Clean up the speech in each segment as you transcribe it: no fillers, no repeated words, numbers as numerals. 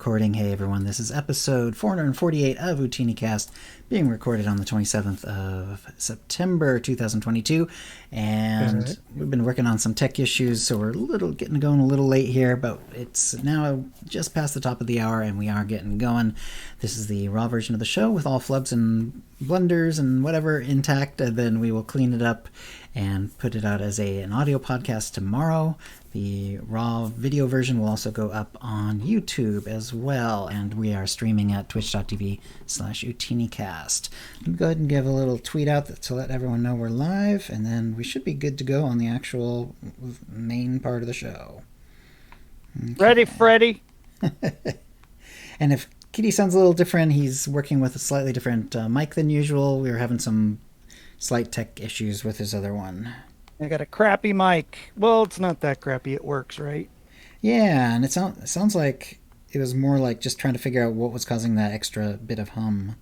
recording. Hey everyone, this is episode 448 of OotiniCast, being recorded on the 27th of September 2022, and we've been working on some tech issues, so we're getting going a little late here, but it's now just past the top of the hour and we are getting going. This is the raw version of the show with all flubs and blunders and whatever intact, and then we will clean it up and put it out as an audio podcast tomorrow. The raw video version will also go up on YouTube as well, and we are streaming at twitch.tv/OotiniCast. Let me go ahead and give a little tweet out to let everyone know we're live, and then we should be good to go on the actual main part of the show. Okay. Ready, Freddy? And if Kitty sounds a little different, he's working with a slightly different mic than usual. We were having some slight tech issues with his other one. I got a crappy mic. Well, it's not that crappy. It works, right? Yeah, and it sounds like it was more like just trying to figure out what was causing that extra bit of hum.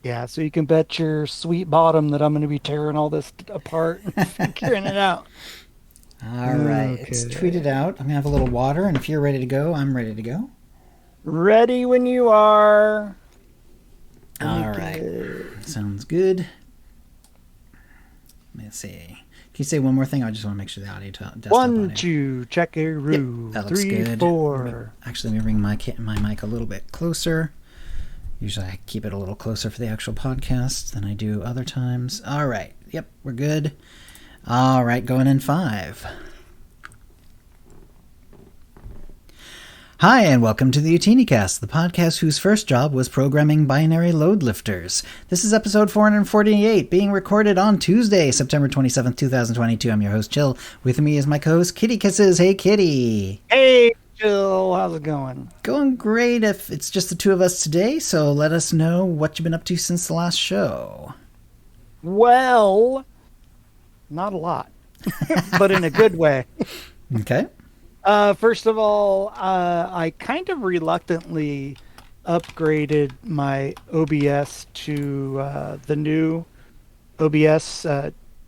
Yeah, so you can bet your sweet bottom that I'm going to be tearing all this apart and figuring it out. All right, okay. It's tweeted out. I'm going to have a little water, and if you're ready to go, I'm ready to go. Ready when you are. All right. Sounds good. Let's see. Can you say one more thing? I just want to make sure the audio desktop 1, 2, check-a-roo. Yep, that looks 3, good. 4. Actually, let me bring my mic a little bit closer. Usually I keep it a little closer for the actual podcast than I do other times. All right. Yep, we're good. All right, going in 5. Hi, and welcome to the OotiniCast, the podcast whose first job was programming binary load lifters. This is episode 448, being recorded on Tuesday, September 27th, 2022. I'm your host, Chill. With me is my co-host, KittyKissz. Hey, Kitty. Hey, Chill. How's it going? Going great if it's just the two of us today, so let us know what you've been up to since the last show. Well, not a lot, but in a good way. Okay. First of all, I kind of reluctantly upgraded my OBS to the new OBS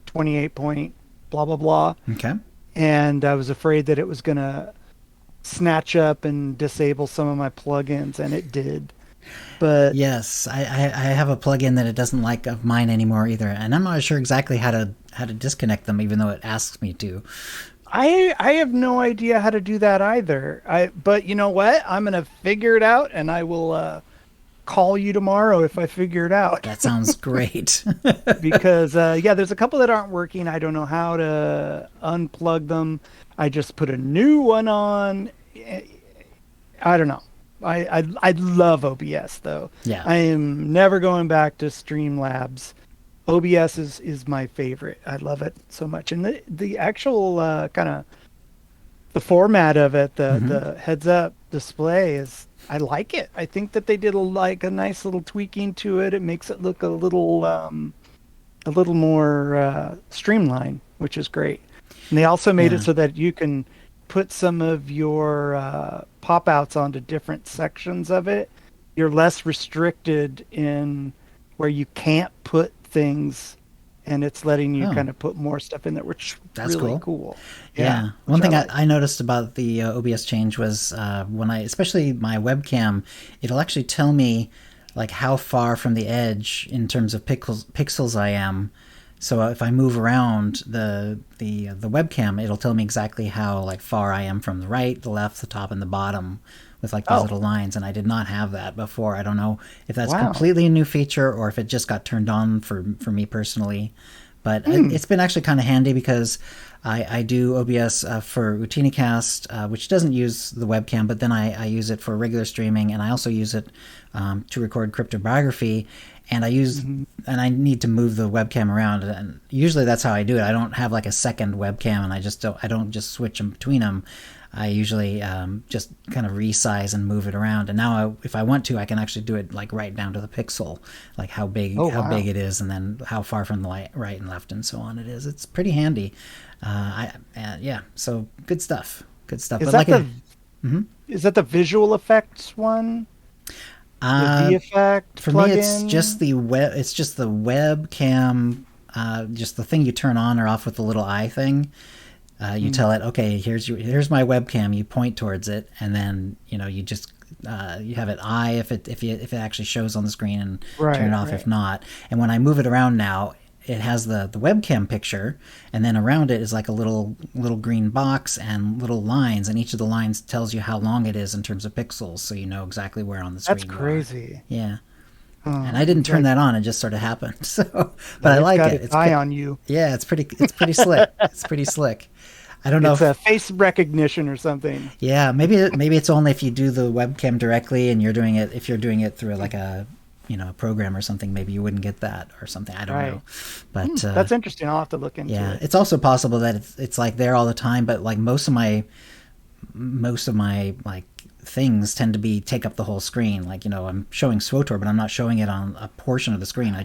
28 point blah, blah, blah. Okay. And I was afraid that it was going to snatch up and disable some of my plugins, and it did. But yes, I have a plugin that it doesn't like of mine anymore either, and I'm not sure exactly how to disconnect them, even though it asks me to. I have no idea how to do that either. But you know what? I'm going to figure it out, and I will call you tomorrow if I figure it out. That sounds great. Because, there's a couple that aren't working. I don't know how to unplug them. I just put a new one on. I don't know. I love OBS, though. Yeah. I am never going back to Streamlabs. OBS is my favorite. I love it so much. And the actual kind of the format of it, the heads up display is, I like it. I think that they did a nice little tweaking to it. It makes it look a little more streamlined, which is great. And they also made it so that you can put some of your pop outs onto different sections of it. You're less restricted in where you can't put things, and it's letting you kind of put more stuff in there, which is really cool. Yeah. One thing I noticed about the OBS change was when especially my webcam, it'll actually tell me like how far from the edge in terms of pixels I am. So if I move around the webcam, it'll tell me exactly how like far I am from the right, the left, the top, and the bottom, with like these little lines, and I did not have that before. I don't know if that's completely a new feature or if it just got turned on for me personally. But it's been actually kind of handy because I do OBS for OotiniCast, which doesn't use the webcam, but then I use it for regular streaming, and I also use it to record cryptography. And and I need to move the webcam around, and usually that's how I do it. I don't have like a second webcam, and I don't just switch them between them. I usually just kind of resize and move it around. And now if I want to, I can actually do it like right down to the pixel, like how big big it is, and then how far from the right and left and so on it is. It's pretty handy. So good stuff. Good stuff. Is that the visual effects one? The V-effect for me, it's just the webcam, just the thing you turn on or off with the little eye thing. You tell it, okay, here's my webcam. You point towards it, and then you just you have it eye if it actually shows on the screen, and Right, turn it off right. if not. And when I move it around now, it has the webcam picture, and then around it is like a little green box and little lines, and each of the lines tells you how long it is in terms of pixels, so you know exactly where on the screen. That's you are. crazy. Yeah. And I didn't turn that on; it just sort of happened. So, but I It's like got it. its eye on you. Yeah, it's pretty slick. It's pretty slick. I don't know It's a face recognition or something. Yeah, maybe it's only if you do the webcam directly and you're doing it. If you're doing it through like a a program or something, maybe you woun't get that or something. I don't know. But that's interesting. I'll have to look into yeah, it. it's also possible that it's like there all the time. But like most of my like things tend to take up the whole screen. Like I'm showing SWTOR, but I'm not showing it on a portion of the screen.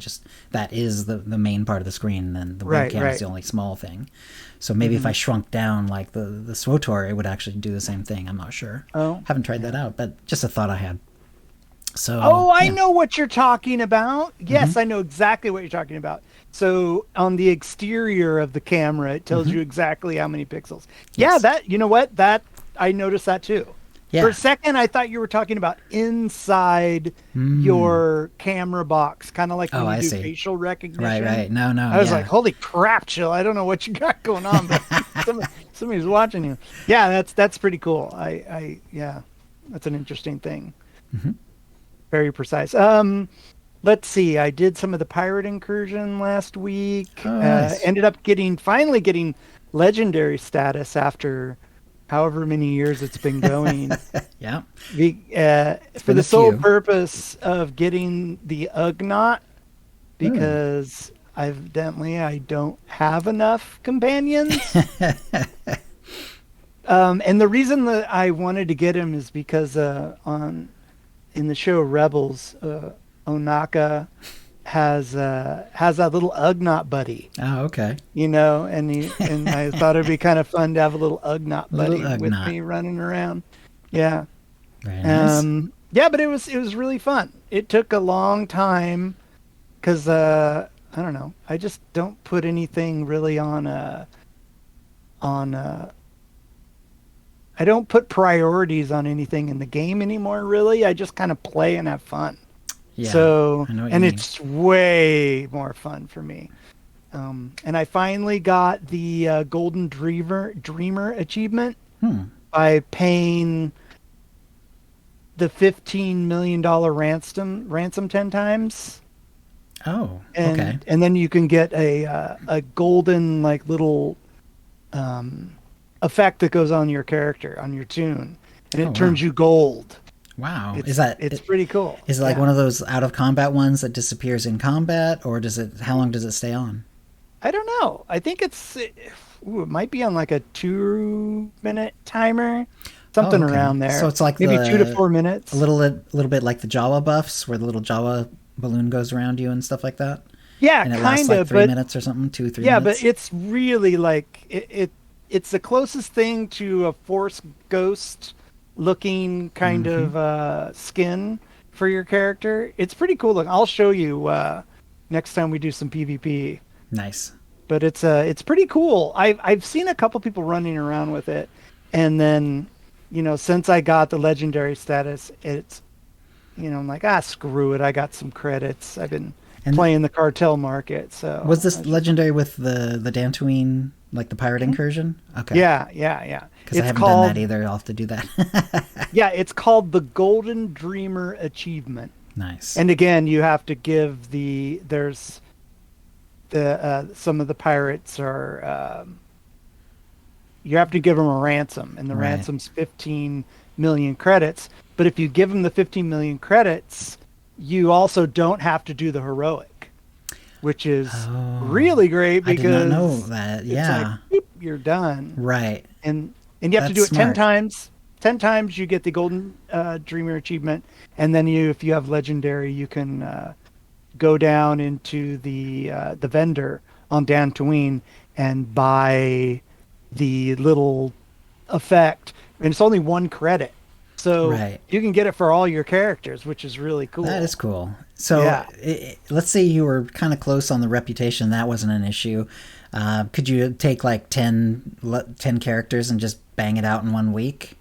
That is the main part of the screen, and then the webcam is the only small thing. So maybe if I shrunk down like the SWTOR, it would actually do the same thing. I'm not sure. Haven't tried that out, but just a thought I had. So I know what you're talking about. Yes, I know exactly what you're talking about. So on the exterior of the camera, it tells you exactly how many pixels. Yes. Yeah, you know what? That I noticed that too. Yeah. For a second, I thought you were talking about inside your camera box, kind of like when you do facial recognition. Right. No. I was like, holy crap, Chill. I don't know what you got going on, but somebody's watching you. Yeah, that's pretty cool. Yeah, that's an interesting thing. Very precise. Let's see. I did some of the pirate incursion last week. Nice. Ended up finally getting legendary status after however many years it's been going. Yeah. For the sole purpose of getting the Ugnaught, because evidently I don't have enough companions. And the reason that I wanted to get him is because in the show Rebels, Onaka has that little Ugnaught buddy. Oh, okay. And I thought it'd be kind of fun to have a little Ugnaught buddy with me running around. Yeah. Very nice. Yeah, but it was really fun. It took a long time because I don't know. I just don't put anything really I don't put priorities on anything in the game anymore, really. I just kind of play and have fun. Yeah, so, I know what and you mean. it's way more fun for me. And I finally got the Golden Dreamer achievement by paying the $15 million ransom 10 times. Oh, and, okay. And then you can get a golden like little effect that goes on your character, on your tune, and it turns you gold. Wow. It's pretty cool. Is it like one of those out of combat ones that disappears in combat, or how long does it stay on? I don't know. I think it might be on like a 2-minute timer, something around there. So it's like maybe 2 to 4 minutes. A little bit like the Jawa buffs, where the little Jawa balloon goes around you and stuff like that. Yeah, and it kind lasts like of 3 minutes or something, 2-3 minutes. Yeah, but it's really like it's the closest thing to a Force Ghost looking kind of skin for your character. It's pretty cool looking. I'll show you next time we do some PvP. Nice. But it's pretty cool. I've seen a couple people running around with it, and then since I got the legendary status, it's I'm like, screw it. I got some credits. I've been playing the cartel market. So was this legendary with the Dantooine, like the pirate incursion? Okay. Yeah. Because I haven't done that either. I'll have to do that. Yeah, it's called the Golden Dreamer Achievement. Nice. And again, you have to give some of the pirates are you have to give them a ransom, and the ransom's 15 million credits. But if you give them the 15 million credits, you also don't have to do the heroic, which is really great because I did not know that. Yeah, it's like, boop, you're done. Right. And you have to do it 10 times. 10 times you get the Golden Dreamer achievement, and then if you have legendary, you can go down into the vendor on Dantooine and buy the little effect, and it's only 1 credit. So you can get it for all your characters, which is really cool. That is cool. So let's say you were kind of close on the reputation. That wasn't an issue. Could you take like 10 characters and just bang it out in 1 week,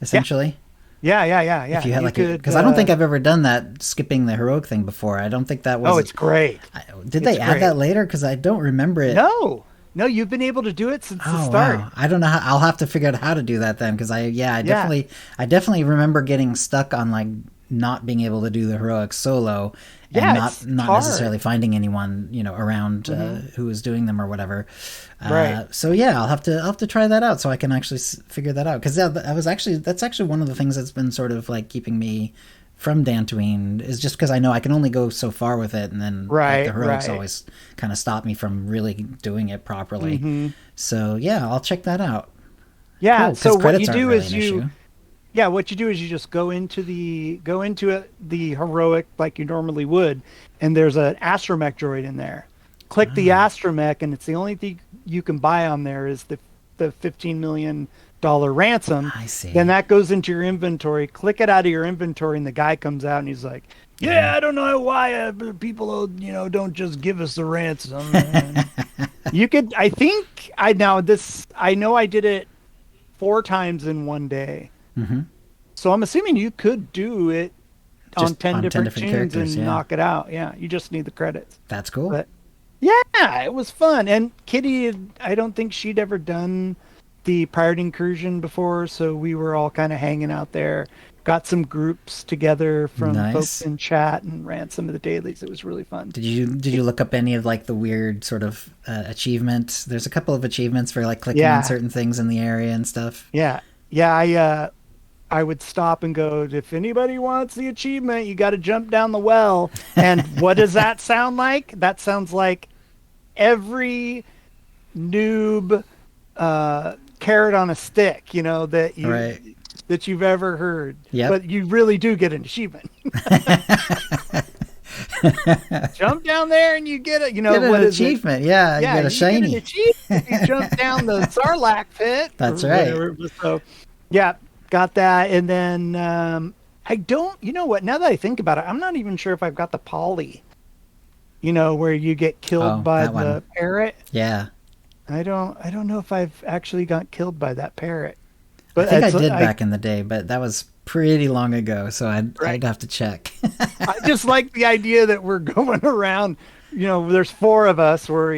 essentially? Yeah. If you had because I don't think I've ever done that, skipping the heroic thing before. I don't think that was. Oh, it's great. Did they add that later? Because I don't remember it. No, you've been able to do it since the start. Wow. I don't know. I'll have to figure out how to do that then, because I definitely remember getting stuck on like not being able to do the heroic solo, and not necessarily finding anyone around who was doing them or whatever. Right. So yeah, I'll have to try that out so I can actually figure that out, because that's actually one of the things that's been sort of like keeping me from Dantooine, is just because I know I can only go so far with it, and then the heroics always kind of stop me from really doing it properly. So yeah, I'll check that out. Yeah. Cool, so what you do really is you just go into the heroic like you normally would, and there's an astromech droid in there. Click the astromech, and it's the only thing you can buy on there is the $15 million ransom. I see. Then that goes into your inventory. Click it out of your inventory, and the guy comes out and he's like, I don't know why people don't just give us the ransom. You could, I know I did it 4 times in one day. So I'm assuming you could do it on 10 different tunes and knock it out. Yeah, you just need the credits. That's cool. But yeah, it was fun. And Kitty, I don't think she'd ever done the Pirate Incursion before, so we were all kind of hanging out there. Got some groups together from folks in chat and ran some of the dailies. It was really fun. Did you look up any of like the weird sort of achievements? There's a couple of achievements for like clicking on certain things in the area and stuff. Yeah. I would stop and go, if anybody wants the achievement, you got to jump down the well. And what does that sound like? That sounds like every noob carrot on a stick, that you've ever heard. Yep. But you really do get an achievement. Jump down there and you get it. Get an achievement. Yeah, you get a shiny. Get an achievement. You jump down the Sarlacc pit. That's right. Whatever. So, yeah, got that. And then I don't. You know what? Now that I think about it, I'm not even sure if I've got the poly. Where you get killed by the parrot. Yeah. I don't know if I've actually got killed by that parrot. But I think I did back in the day, but that was pretty long ago, so I'd have to check. I just like the idea that we're going around, there's 4 of us where,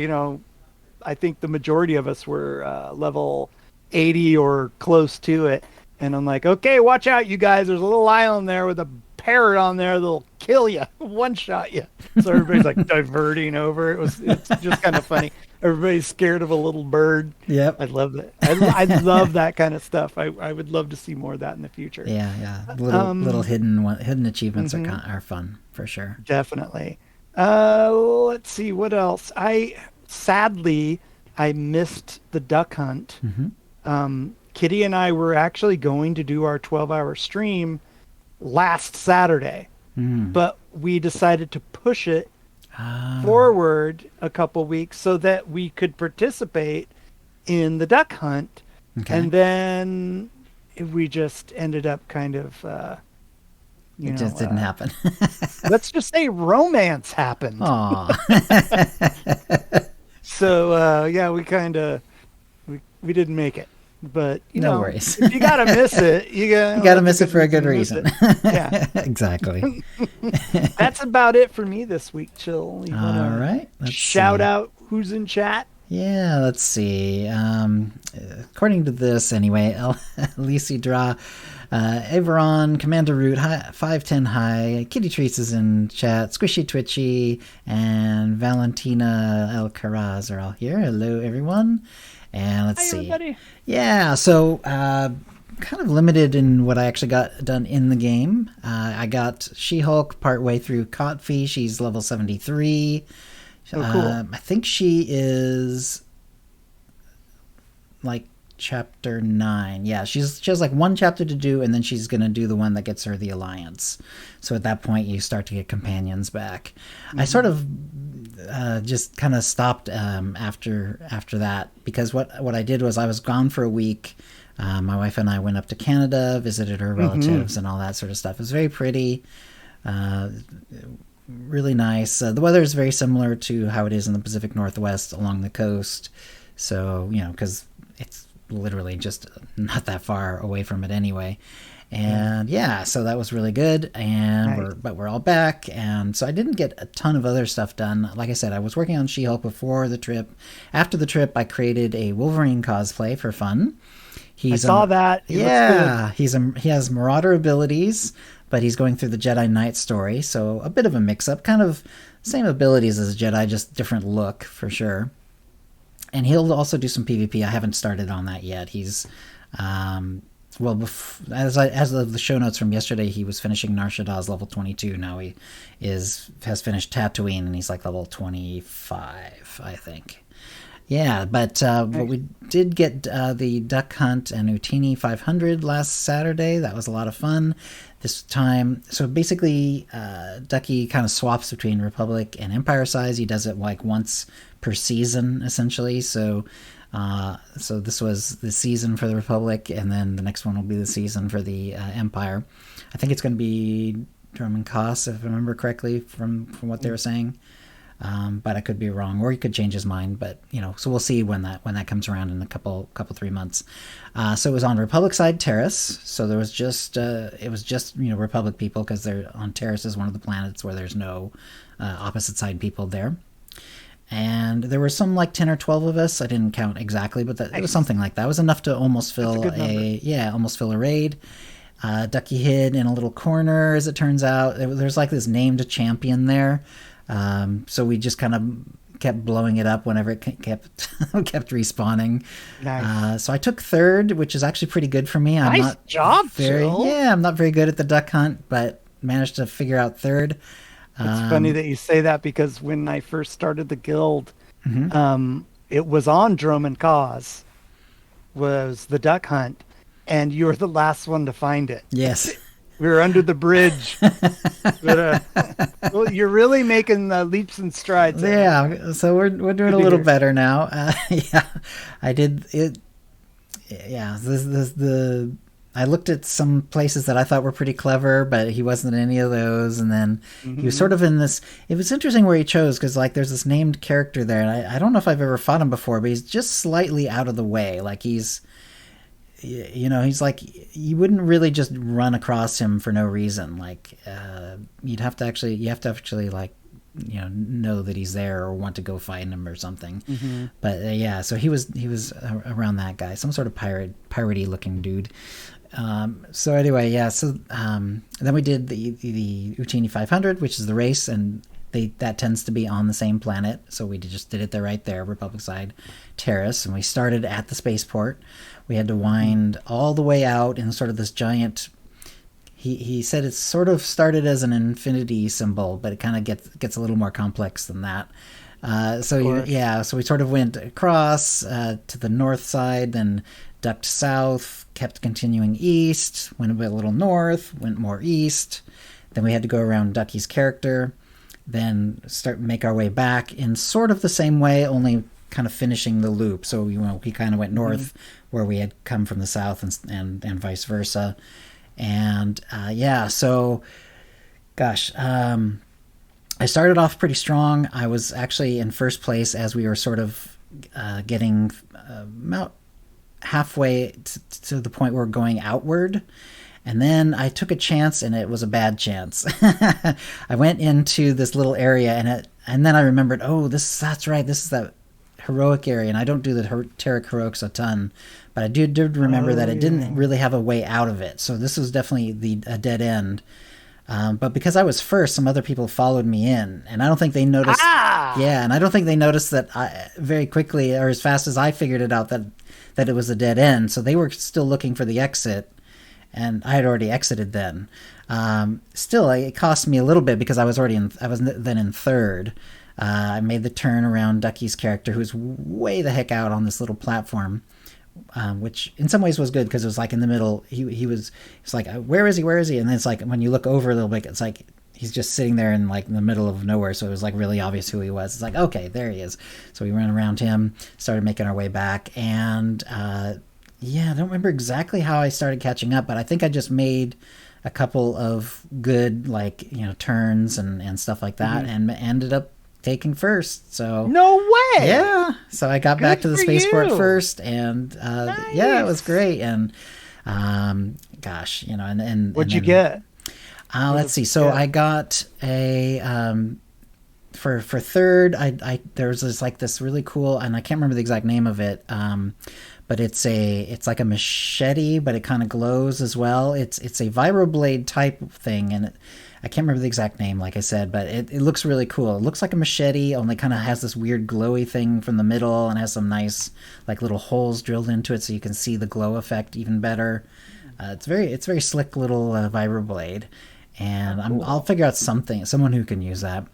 I think the majority of us were level 80 or close to it. And I'm like, okay, watch out, you guys. There's a little island there with a parrot on there that'll kill you, one-shot you. So everybody's like diverting over. It's just kind of funny. Everybody's scared of a little bird. Yep. I love that. I love that kind of stuff. I would love to see more of that in the future. Yeah. Little hidden achievements are fun for sure. Definitely. Let's see what else. Sadly I missed the duck hunt. Kitty and I were actually going to do our 12-hour stream last Saturday, but we decided to push it forward a couple weeks so that we could participate in the duck hunt. And then we just ended up kind of it just didn't happen. Let's just say romance happened. So we kind of we didn't make it. But no worries. If you gotta miss it, you gotta miss it for a good reason. Yeah, exactly. That's about it for me this week. Chill. All right. Shout out who's in chat. Yeah, let's see. According to this, anyway, Lisi Dra, Averon, Commander Root, 510 High, Kitty Treats is in chat, Squishy Twitchy, and Valentina El Caraz are all here. Hello, everyone. And let's see. Everybody. Yeah, so kind of limited in what I actually got done in the game. I got She-Hulk partway through Kotfi. She's level 73. Oh, cool. I think she is like chapter 9. Yeah, she has like one chapter to do, and then she's going to do the one that gets her the Alliance. So at that point, you start to get companions back. I sort of just kind of stopped after that, because what I did was I was gone for a week. My wife and I went up to Canada, visited her relatives and all that sort of stuff. It was very pretty, really nice. The weather is very similar to how it is in the Pacific Northwest along the coast. So, because it's literally just not that far away from it anyway. And yeah, so that was really good. And we're all back. And so I didn't get a ton of other stuff done. Like I said, I was working on She-Hulk before the trip. After the trip, I created a Wolverine cosplay for fun. I saw that. He has Marauder abilities, but he's going through the Jedi Knight story. So a bit of a mix-up. Kind of same abilities as a Jedi, just different look for sure. And he'll also do some PvP. I haven't started on that yet. He's... as of the show notes from yesterday, he was finishing Nar Shaddah's level 22. Now he has finished Tatooine, and he's like level 25, I think. Yeah, but we did get the Duck Hunt and Utini 500 last Saturday. That was a lot of fun. This time, so basically, Ducky kind of swaps between Republic and Empire size. He does it like once per season, essentially. So this was the season for the Republic, and then the next one will be the season for the Empire. I think it's going to be Drum and Koss, if I remember correctly from what they were saying. But I could be wrong, or he could change his mind. But so we'll see when that comes around in a couple 3 months. So it was on Republic side Terrace. So there was just Republic people, because they're on Terrace is one of the planets where there's no opposite side people there. And there were some like 10 or 12 of us. I didn't count exactly, but it was something like that. It was enough to almost fill a raid. Ducky hid in a little corner, as it turns out. There's like this named champion there. So we just kind of kept blowing it up whenever it kept respawning. Nice. So I took third, which is actually pretty good for me. I'm not very good at the Duck Hunt, but managed to figure out third. It's funny that you say that, because when I first started the guild, it was on Drum and Koss, was the Duck Hunt, and you were the last one to find it. Yes. We were under the bridge. But, well, you're really making leaps and strides. Yeah, so we're doing a little better now. Yeah, I did it. Yeah, I looked at some places that I thought were pretty clever, but he wasn't in any of those. And then he was sort of in this. It was interesting where he chose, because like there's this named character there, and I don't know if I've ever fought him before, but he's just slightly out of the way. Like he's like, you wouldn't really just run across him for no reason. Like you have to actually like know that he's there or want to go find him or something. But yeah, so he was around that guy, some sort of piratey looking dude. So anyway, yeah. So then we did the Utini 500, which is the race, and that tends to be on the same planet. So we just did it right there, Republic side Terrace, and we started at the spaceport. We had to wind all the way out in sort of this giant. He said it sort of started as an infinity symbol, but it kind of gets a little more complex than that. So we sort of went across to the north side, then ducked south, kept continuing east, went a little north, went more east. Then we had to go around Ducky's character, then make our way back in sort of the same way, only kind of finishing the loop. So we kind of went north where we had come from the south, and vice versa. And so gosh, I started off pretty strong. I was actually in first place as we were sort of getting about halfway to the point where we're going outward. And then I took a chance, and it was a bad chance. I went into this little area, and then I remembered, that's right, this is that heroic area, and I don't do the Terran heroics a ton, but I did remember that it didn't really have a way out of it. So this was definitely a dead end. But because I was first, some other people followed me in, and I don't think they noticed. Yeah, and I don't think they noticed that very quickly, or as fast as I figured it out, that it was a dead end. So they were still looking for the exit, and I had already exited then. Still, it cost me a little bit, because I was then in third. I made the turn around Ducky's character, who's way the heck out on this little platform, which in some ways was good, because it was like in the middle. It's like, where is he? And then it's like, when you look over a little bit, it's like he's just sitting there in like the middle of nowhere. So it was like really obvious who he was. It's like, okay, there he is. So we ran around him, started making our way back, and I don't remember exactly how I started catching up, but I think I just made a couple of good turns and stuff like that, and ended up taking first. So no way. Yeah. So I got back to the spaceport first, and nice. Yeah, it was great. And gosh, you know, and What'd you then, get? let's see. So I got a for third. I there was this really cool, and I can't remember the exact name of it. But it's like a machete, but it kind of glows as well. It's a vibroblade type thing, and I can't remember the exact name, like I said, but it looks really cool. It looks like a machete, only kind of has this weird glowy thing from the middle, and has some nice like little holes drilled into it, so you can see the glow effect even better. It's very slick little vibroblade, and I'll figure out someone who can use that.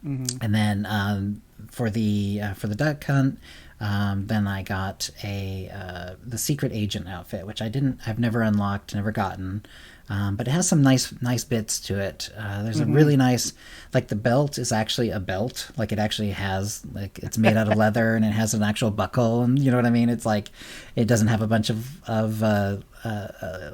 And then for the duck hunt, then I got the secret agent outfit, which I've never unlocked, never gotten. But it has some nice bits to it. There's a really nice, like the belt is actually a belt. Like it actually has, like it's made out of leather and it has an actual buckle, and you know what I mean? It's like, it doesn't have a bunch of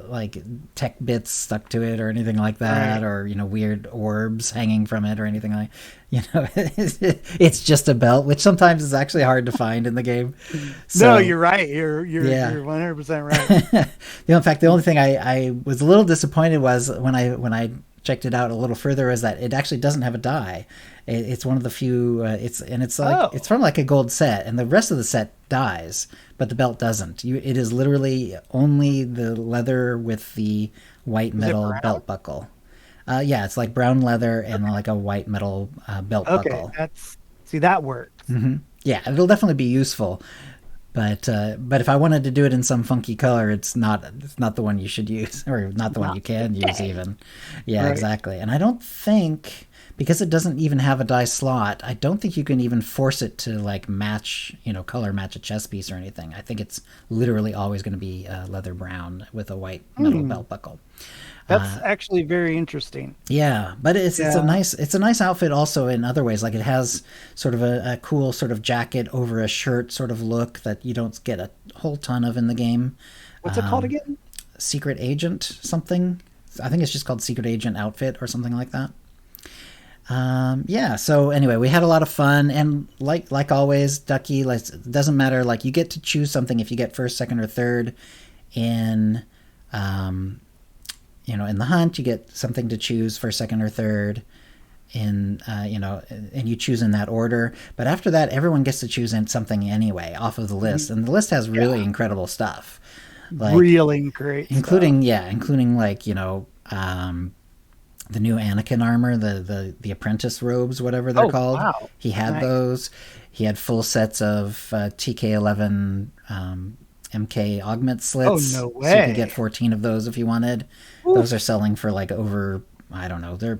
like tech bits stuck to it or anything like that, or, you know, weird orbs hanging from it or anything like, you know, it's just a belt, which sometimes is actually hard to find in the game. So, no, you're right. You're 100% right. In fact, the only thing I was a little disappointed was when I checked it out a little further, is that it actually doesn't have a die. It's one of the few. It's from like a gold set, and the rest of the set dies, but the belt doesn't. It is literally only the leather with the white metal belt buckle. Yeah, it's like brown leather and like a white metal belt buckle. That works. Mm-hmm. Yeah, it'll definitely be useful. But if I wanted to do it in some funky color, it's not the one you should use, or not the one you can use even. Yeah, right. Exactly. And I don't think, because it doesn't even have a die slot, I don't think you can even force it to like match, you know, color match a chest piece or anything. I think it's literally always going to be leather brown with a white metal belt buckle. That's actually very interesting. Yeah, but it's a nice outfit also in other ways. Like it has sort of a cool sort of jacket over a shirt sort of look that you don't get a whole ton of in the game. What's it called again? Secret Agent something. I think it's just called Secret Agent Outfit or something like that. Yeah, so anyway, we had a lot of fun, and like always, Ducky, like, it doesn't matter, like you get to choose something if you get first, second, or third in you know, in the hunt, you get something to choose for second or third in, you know, and you choose in that order. But after that, everyone gets to choose in something anyway off of the list. And the list has really incredible stuff. Like, really great including stuff. Including like, you know, the new Anakin armor, the apprentice robes, whatever they're called. Wow. He had those. He had full sets of TK11 MK augment slits. Oh, no way. So you could get 14 of those if you wanted. Oof. Those are selling for like over, I don't know, they're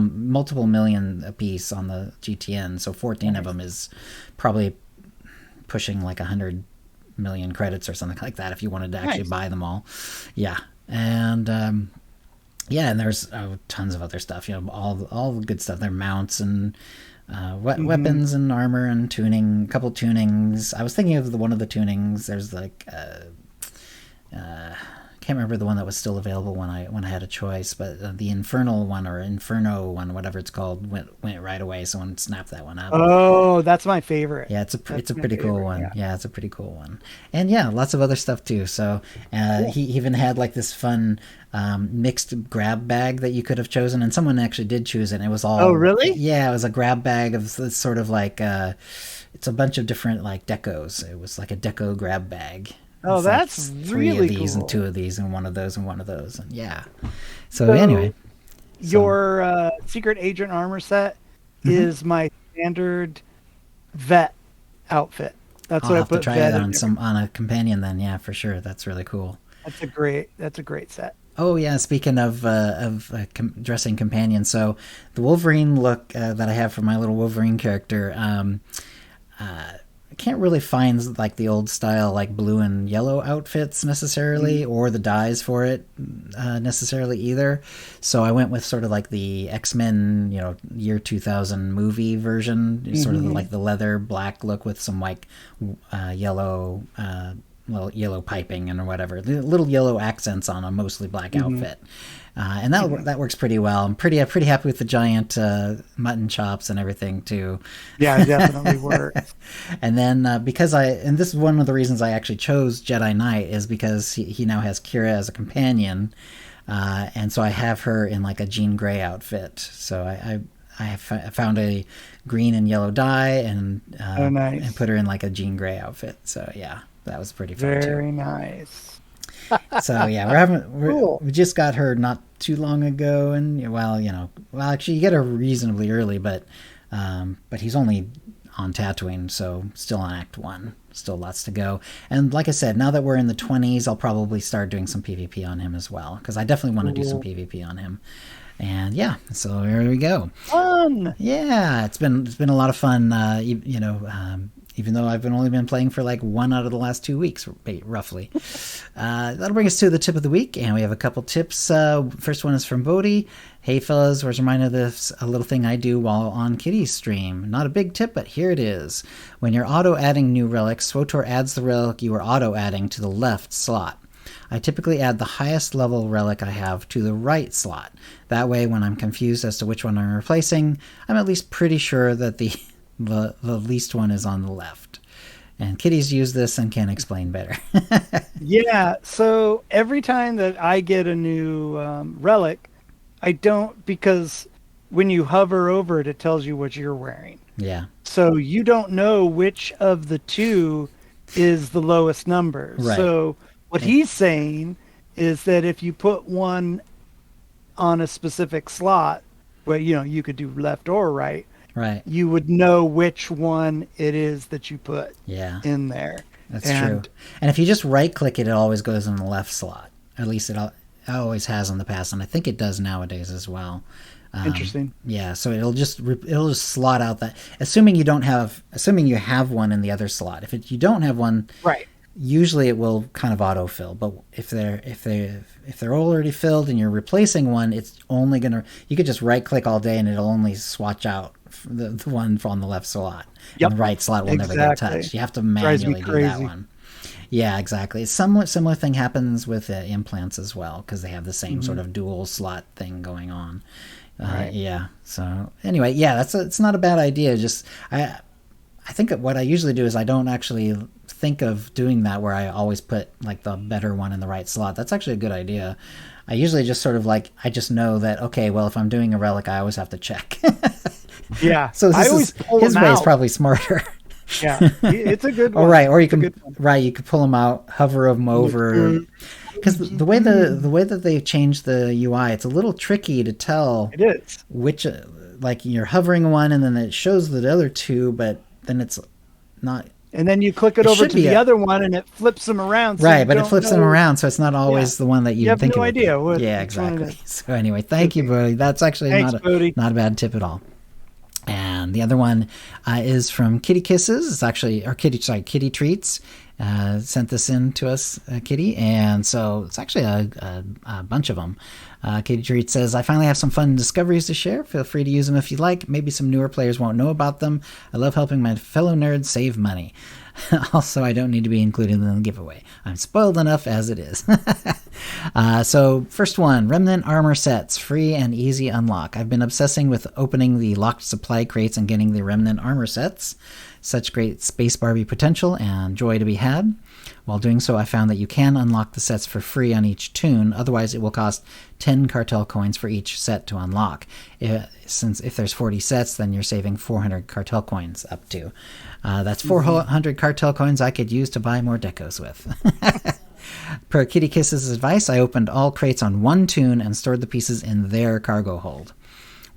multiple million a piece on the GTN. So 14 of them is probably pushing like 100 million credits or something like that if you wanted to actually buy them all. Yeah. And and there's tons of other stuff, you know, all the good stuff. Their mounts and weapons and armor and tuning, a couple tunings. I was thinking of one of the tunings. There's like can't remember the one that was still available when I had a choice, but the Infernal one or Inferno one, whatever it's called, went right away. Someone snapped that one up. Oh, that's my favorite. Yeah, it's a pretty cool one. Yeah, it's a pretty cool one. And yeah, lots of other stuff too. So cool. He even had like this fun mixed grab bag that you could have chosen, and someone actually did choose it. And it was all. Oh, really? Yeah, it was a grab bag of this sort of like it's a bunch of different like decos. It was like a deco grab bag. Oh, it's that's like three really of these cool. And two of these and one of those and one of those, and yeah. So anyway, your secret agent armor set is my standard vet outfit. That's I'll what I have put. To try it on a companion then. Yeah, for sure. That's really cool. That's a great set. Oh yeah, speaking of dressing companions, so the Wolverine look that I have for my little Wolverine character, I can't really find like the old style like blue and yellow outfits necessarily, or the dyes for it necessarily either. So I went with sort of like the X-Men, you know, year 2000 movie version, sort of like the leather black look with some like yellow piping and or whatever, little yellow accents on a mostly black outfit. And that works pretty well. I'm pretty happy with the giant mutton chops and everything too. Yeah, it definitely works. And then and this is one of the reasons I actually chose Jedi Knight, is because he now has Kira as a companion, and so I have her in like a Jean Grey outfit. So I found a green and yellow dye and nice. and put her in like a Jean Grey outfit. So yeah, that was pretty fun. Very nice. So yeah, we just got her not too long ago, and actually you get her reasonably early, but he's only on Tatooine, so still on Act 1, still lots to go. And like I said, now that we're in the 20s, I'll probably start doing some PvP on him as well, because I definitely want to do some PvP on him. And yeah, so here we go. Fun. Yeah, it's been a lot of fun. Even though I've only been playing for like 1 out of the last 2 weeks, roughly. That'll bring us to the tip of the week, and we have a couple tips. First one is from Bodhi. Hey fellas, was reminded of this, a little thing I do while on Kitty's stream. Not a big tip, but here it is. When you're auto-adding new relics, SWTOR adds the relic you are auto-adding to the left slot. I typically add the highest level relic I have to the right slot. That way, when I'm confused as to which one I'm replacing, I'm at least pretty sure that the least one is on the left. And Kitty's used this and can explain better. Yeah, so every time that I get a new relic, I don't, because when you hover over it, it tells you what you're wearing. Yeah. So you don't know which of the two is the lowest number. Right. So what he's saying is that if you put one on a specific slot, well, you could do left or right. Right. You would know which one it is that you put in there. That's true. And if you just right click it, it always goes in the left slot. At least it always has in the past, and I think it does nowadays as well. Interesting. Yeah, so it'll just slot out that, assuming you have one in the other slot. If you don't have one, right, usually it will kind of autofill. But if they're already filled and you're replacing one, it's only you could just right click all day and it'll only swatch out the one on the left slot. Yep. And the right slot will never get touched. You have to manually do that one. Yeah, exactly. Similar thing happens with implants as well, because they have the same sort of dual slot thing going on. Right. Yeah. So anyway, yeah, it's not a bad idea. Just I think what I usually do is I don't actually think of doing that, where I always put like the better one in the right slot. That's actually a good idea. I usually just sort of like, I just know that, okay, well, if I'm doing a relic, I always have to check. Yeah. So his way is probably smarter. Yeah, it's a good one. Oh, right. Or you can you could pull them out, hover them over. Because the way that they've changed the UI, it's a little tricky to tell. It is. Which, like, you're hovering one and then it shows the other two, but then it's not. And then you click it over to the other one and it flips them around. So right, but it flips them around, so it's not always the one that you think of. You have no idea. Yeah, exactly. So anyway, thank you, Bodhi. That's actually not a bad tip at all. And the other one is from KittyKissz. It's actually, Kitty Treats. Sent this in to us, Kitty, and so it's actually a bunch of them. Kitty Treat says, I finally have some fun discoveries to share. Feel free to use them if you like. Maybe some newer players won't know about them. I love helping my fellow nerds save money. Also, I don't need to be included in the giveaway. I'm spoiled enough as it is. So first one, Remnant Armor Sets, free and easy unlock. I've been obsessing with opening the locked supply crates and getting the Remnant Armor Sets. Such great Spacebar potential and joy to be had. While doing so, I found that you can unlock the sets for free on each tune. Otherwise, it will cost 10 cartel coins for each set to unlock. Since if there's 40 sets, then you're saving 400 cartel coins up to. That's 400 cartel coins I could use to buy more decos with. Per KittyKiss's advice, I opened all crates on one tune and stored the pieces in their cargo hold.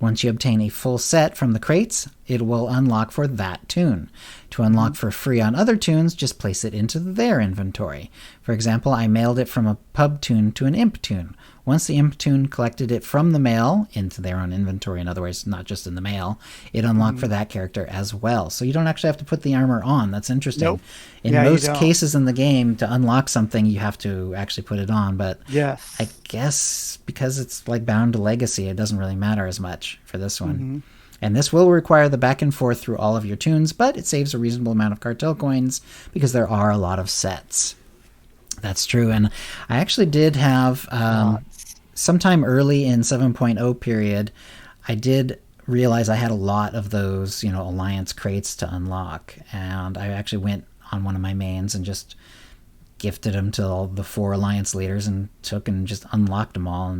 Once you obtain a full set from the crates, it will unlock for that tune. To unlock for free on other tunes, just place it into their inventory. For example, I mailed it from a pub tune to an imp tune. Once the imp tune collected it from the mail into their own inventory, in other words, not just in the mail, it unlocked for that character as well. So you don't actually have to put the armor on. That's interesting. Nope. In most cases in the game, to unlock something, you have to actually put it on. But yes, I guess because it's like bound to legacy, it doesn't really matter as much for this one. And this will require the back and forth through all of your tunes, but it saves a reasonable amount of cartel coins because there are a lot of sets. That's true. And I actually did have sometime early in 7.0 period, I did realize I had a lot of those, Alliance crates to unlock. And I actually went on one of my mains and just gifted them to all the 4 Alliance leaders and took and just unlocked them all.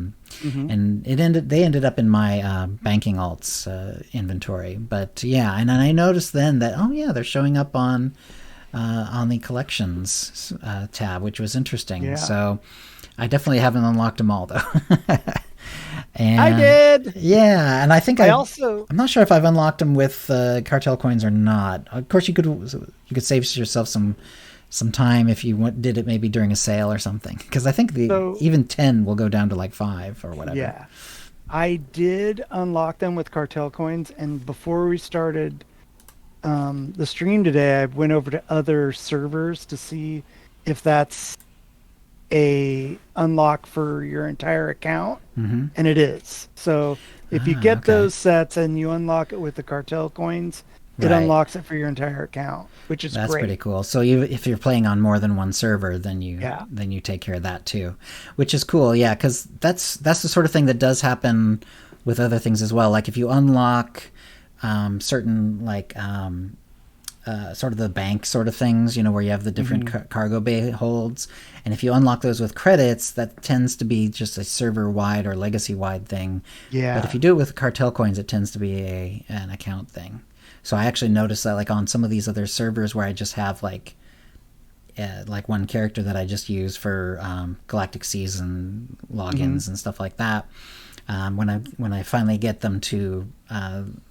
And they ended up in my banking alts inventory. But yeah, and I noticed then that, they're showing up on the collections tab, which was interesting. Yeah. So I definitely haven't unlocked them all, though. And I did. Yeah, and I think I'm not sure if I've unlocked them with cartel coins or not. Of course, you could save yourself some time if you did it maybe during a sale or something. Because I think even 10 will go down to like 5 or whatever. Yeah, I did unlock them with cartel coins, and before we started the stream today, I went over to other servers to see if that's a unlock for your entire account, and it is. So if you get those sets and you unlock it with the cartel coins, it unlocks it for your entire account, which is That's great. Pretty cool. So if you're playing on more than one server, then you take care of that too, which is cool. Yeah, because that's the sort of thing that does happen with other things as well. Like if you unlock certain sort of the bank sort of things, where you have the different cargo bay holds. And if you unlock those with credits, that tends to be just a server-wide or legacy-wide thing. Yeah. But if you do it with cartel coins, it tends to be an account thing. So I actually noticed that like on some of these other servers where I just have like one character that I just use for Galactic Season logins and stuff like that. When I finally get them to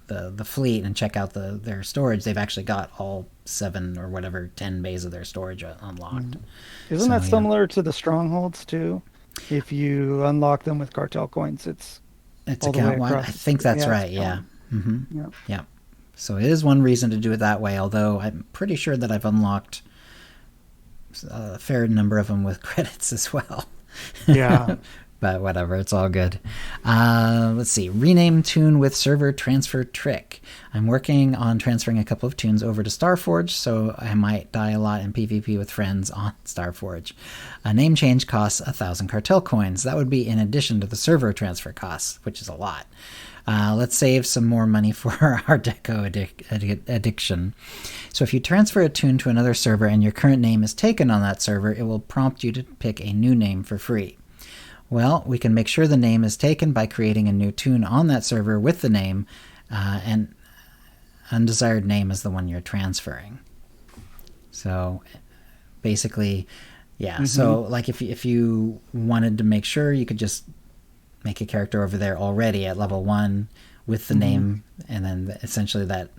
the fleet and check out their storage, they've actually got all 7 or whatever 10 bays of their storage unlocked. Isn't that similar to the strongholds too? If you unlock them with cartel coins, it's account wide. I think that's right. Yeah. Yeah. So it is one reason to do it that way. Although I'm pretty sure that I've unlocked a fair number of them with credits as well. Yeah. But whatever, it's all good. Let's see. Rename tune with server transfer trick. I'm working on transferring a couple of tunes over to Starforge, so I might die a lot in PvP with friends on Starforge. A name change costs 1,000 cartel coins. That would be in addition to the server transfer costs, which is a lot. Let's save some more money for our deco addiction. So if you transfer a tune to another server and your current name is taken on that server, it will prompt you to pick a new name for free. Well, we can make sure the name is taken by creating a new tune on that server with the name, and undesired name is the one you're transferring. So basically, yeah. So like if you wanted to make sure, you could just make a character over there already at level 1 with the name, and then essentially that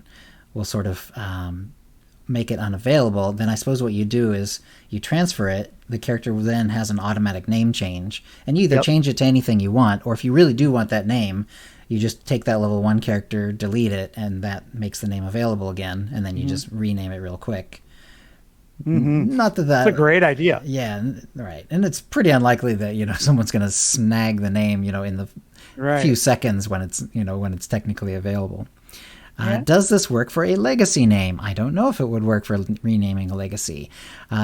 will sort of make it unavailable. Then I suppose what you do is you transfer it. The character then has an automatic name change, and you either change it to anything you want, or if you really do want that name, you just take that level 1 character, delete it, and that makes the name available again, and then you just rename it real quick. Not that it's a great idea. Yeah, right. And it's pretty unlikely that someone's going to snag the name in the few seconds when it's technically available. Does this work for a legacy name? I don't know if it would work for renaming a legacy.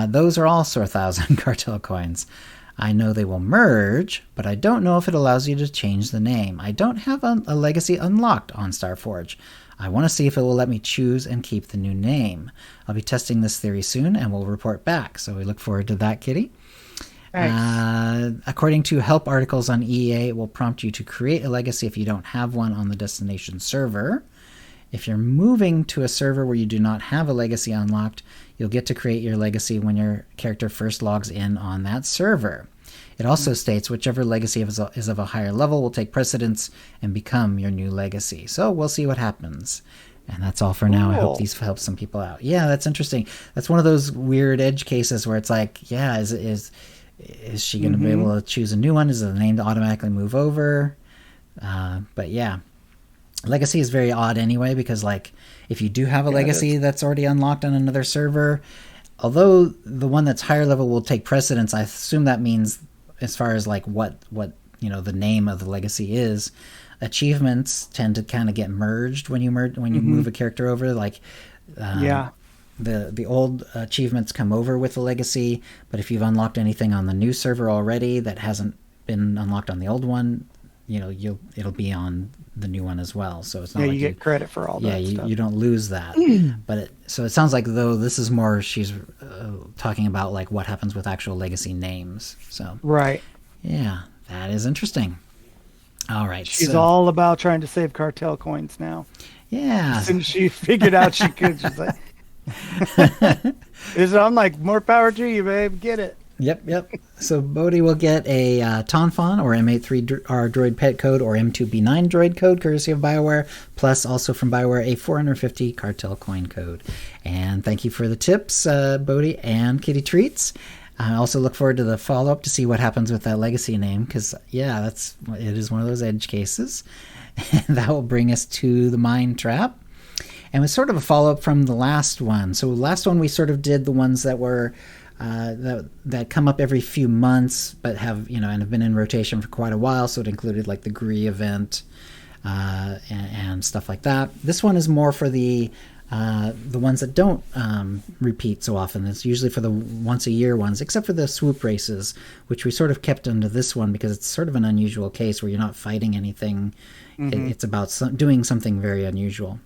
Those are also 1,000 cartel coins. I know they will merge, but I don't know if it allows you to change the name. I don't have a legacy unlocked on Starforge. I want to see if it will let me choose and keep the new name. I'll be testing this theory soon, and we'll report back. So we look forward to that, Kitty. According to help articles on EA, it will prompt you to create a legacy if you don't have one on the destination server. If you're moving to a server where you do not have a legacy unlocked, you'll get to create your legacy when your character first logs in on that server. It also states whichever legacy is of a higher level will take precedence and become your new legacy. So we'll see what happens. And that's all for now. I hope these help some people out. Yeah, that's interesting. That's one of those weird edge cases where it's like, yeah, is she going to be able to choose a new one? Is the name to automatically move over? But yeah. Legacy is very odd anyway, because like if you do have a legacy that's already unlocked on another server, although the one that's higher level will take precedence, I assume that means as far as like what the name of the legacy is, achievements tend to kind of get merged when you move a character over. Like the old achievements come over with the legacy, but if you've unlocked anything on the new server already that hasn't been unlocked on the old one, it'll be on the new one as well. So it's not like you get credit for all that stuff. You don't lose that. But so it sounds like though this is more she's talking about like what happens with actual legacy names. So right. Yeah, that is interesting. All right. She's all about trying to save cartel coins now. Yeah. As soon as she figured out she could, she's like, I'm like, more power to you, babe. Get it. Yep. So Bodhi will get a Tonfon or M83R droid pet code or M2B9 droid code, courtesy of BioWare, plus also from BioWare a 450 cartel coin code. And thank you for the tips, Bodhi and Kitty Treats. I also look forward to the follow-up to see what happens with that legacy name, because, yeah, it is one of those edge cases. And that will bring us to the Mind Trap. And it was sort of a follow-up from the last one. So last one we sort of did the ones that were that come up every few months, but have and have been in rotation for quite a while. So it included like the Gree event and stuff like that. This one is more for the ones that don't repeat so often. It's usually for the once a year ones, except for the swoop races, which we sort of kept under this one because it's sort of an unusual case where you're not fighting anything. It's about doing something very unusual.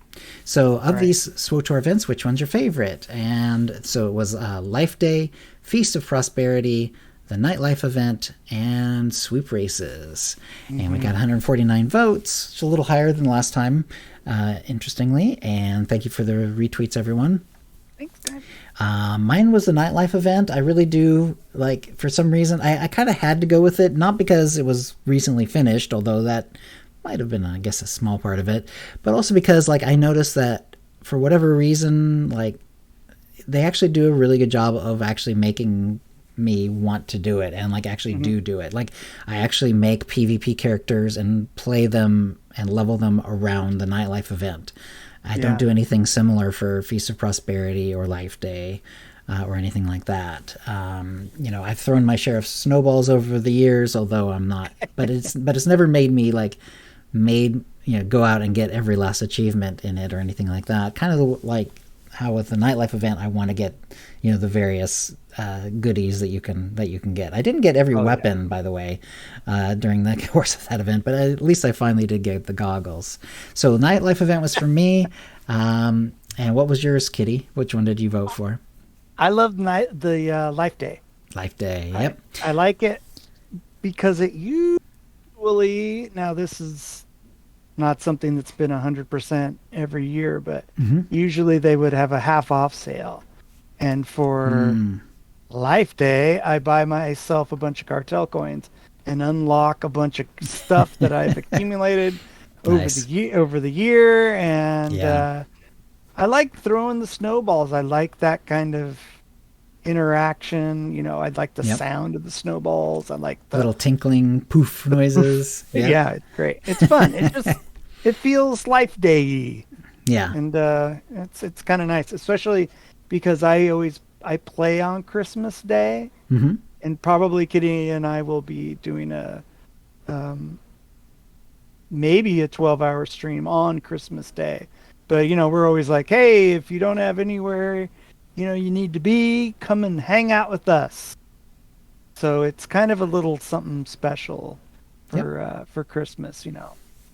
So of these SWTOR events, which one's your favorite? And so it was Life Day, Feast of Prosperity, the Nightlife event, and swoop races. And we got 149 votes. It's a little higher than last time, interestingly. And thank you for the retweets, everyone. Thanks, guys. Mine was the Nightlife event. I really do, like, for some reason, I kind of had to go with it, not because it was recently finished, although that might have been, I guess, a small part of it, but also because, like, I noticed that for whatever reason, like, they actually do a really good job of actually making me want to do it and like actually do it. Like, I actually make PvP characters and play them and level them around the Nightlife event. I don't do anything similar for Feast of Prosperity or Life Day or anything like that. I've thrown my share of snowballs over the years, although I'm not, but it's never made me go out and get every last achievement in it or anything like that. Kind of like how with the Nightlife event, I want to get, the various goodies that you can get. I didn't get every weapon, by the way, during the course of that event, but at least I finally did get the goggles. So the Nightlife event was for me. And what was yours, Kitty? Which one did you vote for? I love the Life Day. Life Day, yep. I like it because it usually, now this is not something that's been 100% every year, but usually they would have a half off sale. And for Life Day, I buy myself a bunch of cartel coins and unlock a bunch of stuff that I've accumulated over the year. And I like throwing the snowballs. I like that kind of interaction. I like the sound of the snowballs. I like the little tinkling poof noises. Yeah, it's great. It's fun. It feels Life Day-y. Yeah. And it's kind of nice, especially because I play on Christmas Day, and probably Kitty and I will be doing maybe a 12-hour stream on Christmas Day. But, we're always like, hey, if you don't have anywhere, you need to be, come and hang out with us. So it's kind of a little something special for Christmas,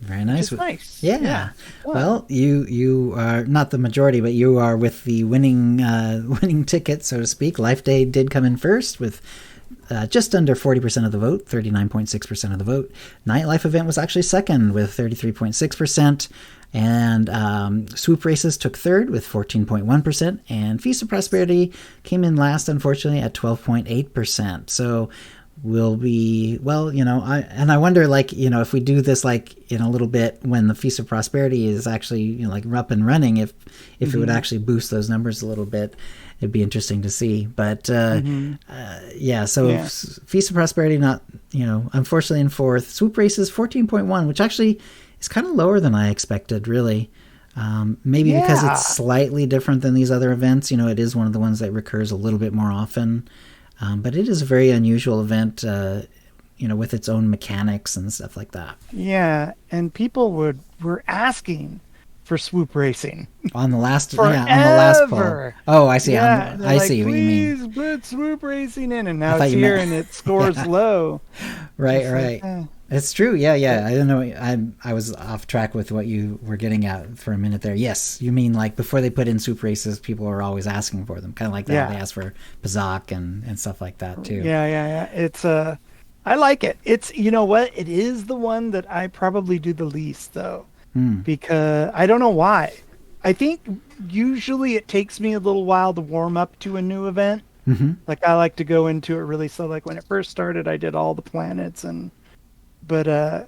Very nice. It's nice. Yeah. Well, you are not the majority, but you are with the winning ticket, so to speak. Life Day did come in first with just under 40% of the vote, 39.6% of the vote. Nightlife event was actually second with 33.6%. And swoop races took third with 14.1%. And Feast of Prosperity came in last, unfortunately, at 12.8%. So will be, I wonder, if we do this, in a little bit when the Feast of Prosperity is actually, up and running, if it would actually boost those numbers a little bit, it'd be interesting to see. But, Feast of Prosperity, not, unfortunately in fourth. Swoop Races, 14.1, which actually is kind of lower than I expected, really. Maybe because it's slightly different than these other events. It is one of the ones that recurs a little bit more often. But it is a very unusual event, with its own mechanics and stuff like that. Yeah, and people were asking for swoop racing. On the last, Forever. on the last poll. Oh, I see. Yeah, I see what you mean. Please put swoop racing in, and now it's here and it scores low. Right. It's true. Yeah. I don't know. I was off track with what you were getting at for a minute there. Yes, you mean like before they put in swoop races, people were always asking for them, kind of like that. They asked for Pazak and stuff like that too. Yeah. It's I like it. It's, you know what? It is the one that I probably do the least though, because I don't know why. I think usually it takes me a little while to warm up to a new event. Like I like to go into it really slow. Like when it first started, I did all the planets but I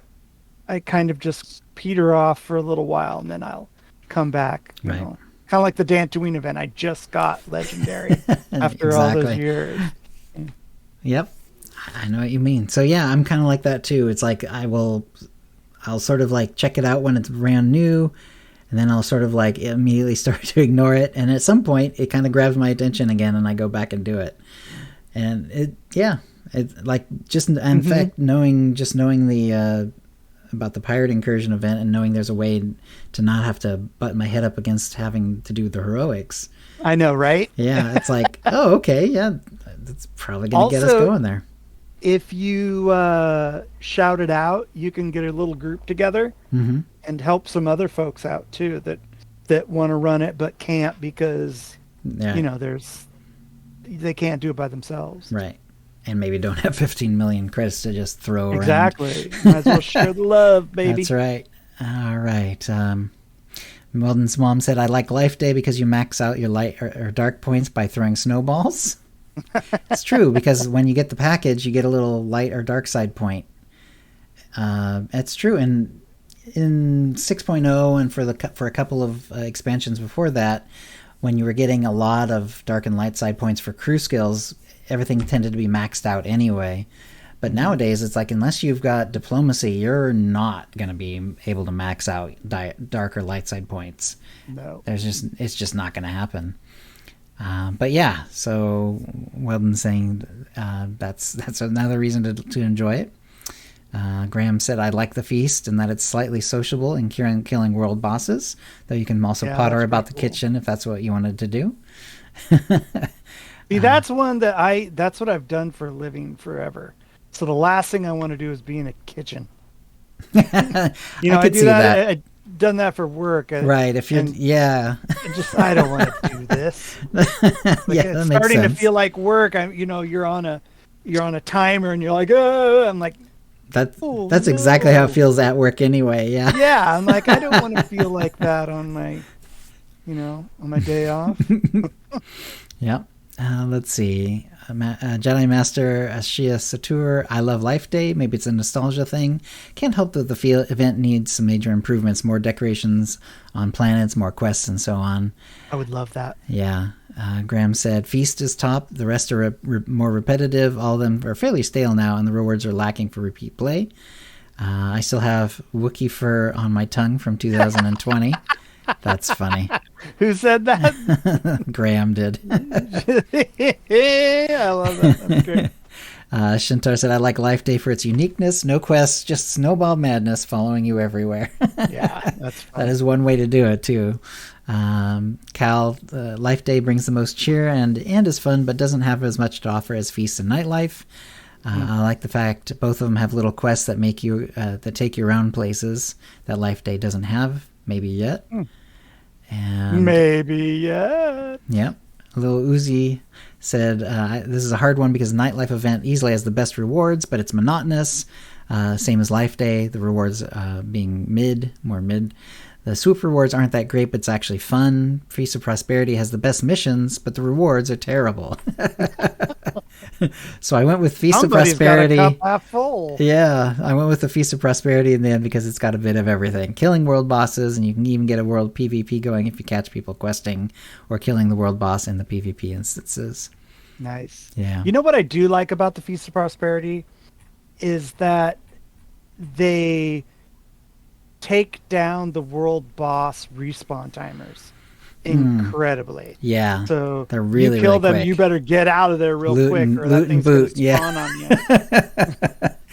kind of just peter off for a little while and then I'll come back. You know, kind of like the Dantooine event. I just got legendary after all those years. Yep. I know what you mean. So yeah, I'm kind of like that too. It's like I'll sort of like check it out when it's brand new, and then I'll sort of like immediately start to ignore it, and at some point it kind of grabs my attention again and I go back and do it. And it's like just in fact knowing the about the pirate incursion event and knowing there's a way to not have to butt my head up against having to do the heroics. I know, right? Yeah, it's like, oh, okay, yeah, that's probably going to get us going there. If you shout it out, you can get a little group together and help some other folks out too that want to run it but can't because you know they can't do it by themselves. Right. And maybe don't have 15 million credits to just throw around. Exactly. Might as well share the love, baby. That's right. All right. Weldon's mom said, I like Life Day because you max out your light or dark points by throwing snowballs. It's true, because when you get the package, you get a little light or dark side point. It's true. And in 6.0 and for a couple of expansions before that, when you were getting a lot of dark and light side points for crew skills, everything tended to be maxed out anyway. But nowadays, it's like unless you've got diplomacy, you're not going to be able to max out dark or light side points. No, it's just not going to happen. But yeah, so Weldon's saying that's another reason to enjoy it. Graham said, I like the feast and that it's slightly sociable in killing world bosses, though you can also potter about the kitchen if that's what you wanted to do. See, that's one that's what I've done for a living forever. So the last thing I want to do is be in a kitchen. You know, I do that. I've done that for work. Right. If you're, I don't want to do this. Like, it's starting to feel like work. You're on a timer and you're like, oh, I'm like, that's exactly how it feels at work anyway. Yeah. Yeah. I'm like, I don't want to feel like that on my day off. Yeah. Let's see. Jedi Master Ashia Satur, I love Life Day. Maybe it's a nostalgia thing. Can't help that the event needs some major improvements, more decorations on planets, more quests, and so on. I would love that. Yeah. Graham said, Feast is top. The rest are more repetitive. All of them are fairly stale now, and the rewards are lacking for repeat play. I still have Wookiee fur on my tongue from 2020. That's funny. Who said that? Graham did. I love that. That's great. Shintar said, I like Life Day for its uniqueness. No quests, just snowball madness following you everywhere. Yeah, that's fun. That is one way to do it, too. Cal, Life Day brings the most cheer and is fun, but doesn't have as much to offer as Feast and Nightlife. I like the fact both of them have little quests that make you that take you around places that Life Day doesn't have. Maybe yet. And maybe yet. Yeah. Little Uzi said, this is a hard one because Nightlife event easily has the best rewards, but it's monotonous. Same as Life Day, the rewards being more mid. The swoop rewards aren't that great, but it's actually fun. Feast of Prosperity has the best missions, but the rewards are terrible. So I went with Feast of Prosperity. Got a cup half full. Yeah, I went with the Feast of Prosperity in the end because it's got a bit of everything. Killing world bosses, and you can even get a world PvP going if you catch people questing or killing the world boss in the PvP instances. Nice. Yeah. You know what I do like about the Feast of Prosperity is that they take down the world boss respawn timers incredibly. Yeah. So they're really, you kill really them, quick. you better get out of there real quick or that thing's going to spawn on you.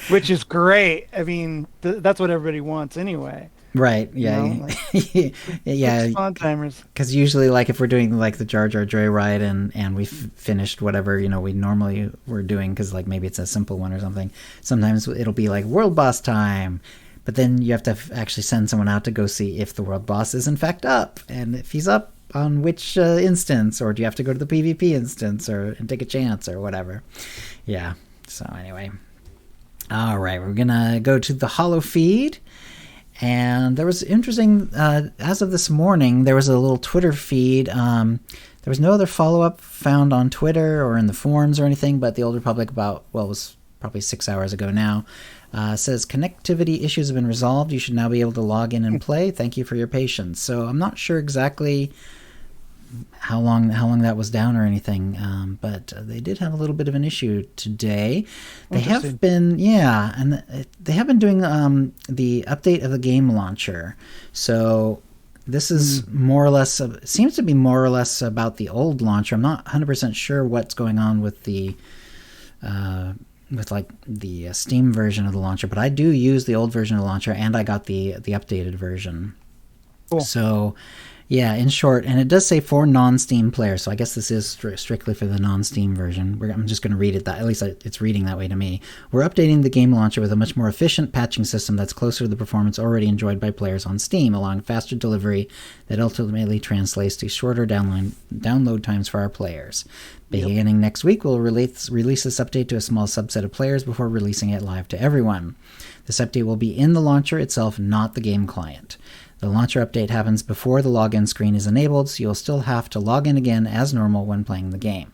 Which is great. I mean, that's what everybody wants anyway. Right. Yeah. You know, like, Yeah. it's fun timers. Because usually, like, if we're doing like the Jar Jar Joyride and we've finished whatever we normally were doing, because like maybe it's a simple one or something, sometimes it'll be like world boss time, but then you have to actually send someone out to go see if the world boss is in fact up, and if he's up on which instance, or do you have to go to the PvP instance and take a chance or whatever. Yeah. So anyway, all right, we're gonna go to the Holo feed. And there was interesting, as of this morning, there was a little Twitter feed. There was no other follow-up found on Twitter or in the forums or anything, but the Old Republic it was probably 6 hours ago now, says connectivity issues have been resolved. You should now be able to log in and play. Thank you for your patience. So I'm not sure exactly how long that was down or anything, but they did have a little bit of an issue today. They have been and they have been doing the update of the game launcher. So this is more or less seems to be more or less about the old launcher. I'm not 100% sure what's going on with the Steam version of the launcher, but I do use the old version of the launcher, and I got the updated version. Cool. So yeah, in short, and it does say for non-Steam players, so I guess this is strictly for the non-Steam version. I'm just going to read it, at least it's reading that way to me. We're updating the game launcher with a much more efficient patching system that's closer to the performance already enjoyed by players on Steam, allowing faster delivery that ultimately translates to shorter download times for our players. Beginning next week, we'll release this update to a small subset of players before releasing it live to everyone. This update will be in the launcher itself, not the game client. The launcher update happens before the login screen is enabled, so you'll still have to log in again as normal when playing the game.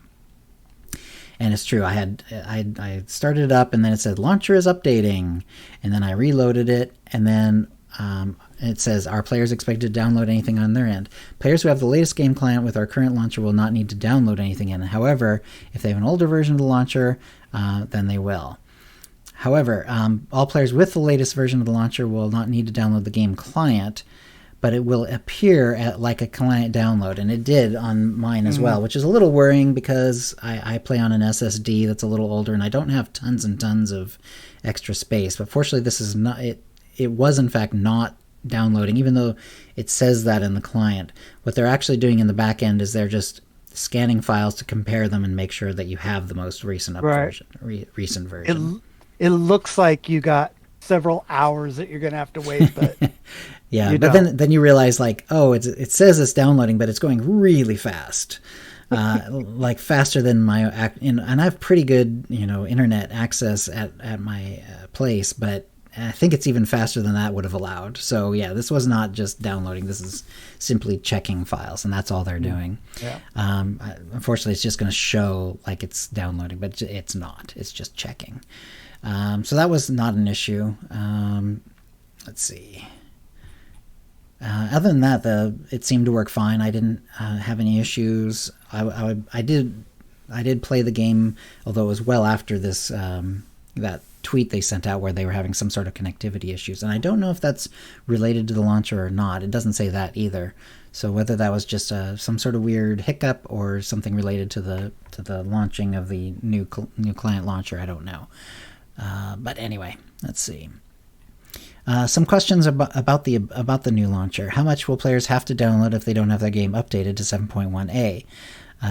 And it's true, I started it up and then it said launcher is updating, and then I reloaded it, and then it says our players expected to download anything on their end. Players who have the latest game client with our current launcher will not need to download anything in. However, if they have an older version of the launcher, then they will. However, all players with the latest version of the launcher will not need to download the game client, but it will appear like a client download, and it did on mine as well, which is a little worrying because I play on an SSD that's a little older, and I don't have tons and tons of extra space. But fortunately, this is not it. It was in fact not downloading, even though it says that in the client. What they're actually doing in the back end is they're just scanning files to compare them and make sure that you have the most recent recent version. It looks like you got several hours that you're going to have to wait, but yeah, but then you realize like, oh, it says it's downloading, but it's going really fast, like faster than my and I have pretty good internet access at my place, but I think it's even faster than that would have allowed. So yeah, this was not just downloading. This is simply checking files, and that's all they're doing. Yeah. Unfortunately, it's just going to show like it's downloading, but it's not. It's just checking. So that was not an issue. Let's see. Other than that, it seemed to work fine. I didn't have any issues. I did play the game, although it was well after this that tweet they sent out where they were having some sort of connectivity issues, and I don't know if that's related to the launcher or not. It doesn't say that either. So whether that was just some sort of weird hiccup or something related to the launching of the new client launcher, I don't know. But anyway, let's see. Some questions about the new launcher. How much will players have to download if they don't have their game updated to 7.1a?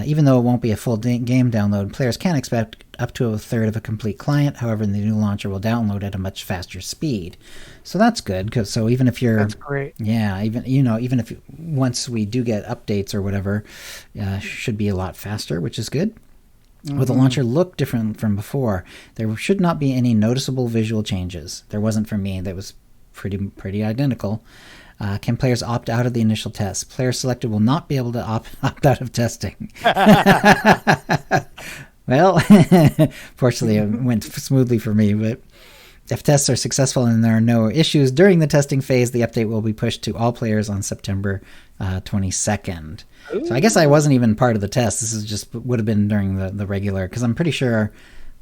Even though it won't be a full game download, players can expect up to a third of a complete client. However, the new launcher will download at a much faster speed. So that's good. So even if you're... That's great. Yeah, even if once we do get updates or whatever, should be a lot faster, which is good. Will the launcher look different from before? There should not be any noticeable visual changes. There wasn't for me. That was pretty identical. Can players opt out of the initial test? Players selected will not be able to opt out of testing. Well, fortunately, it went smoothly for me. But if tests are successful and there are no issues during the testing phase, the update will be pushed to all players on September 22nd. Ooh. So I guess I wasn't even part of the test. This is just would have been during the regular, because I'm pretty sure.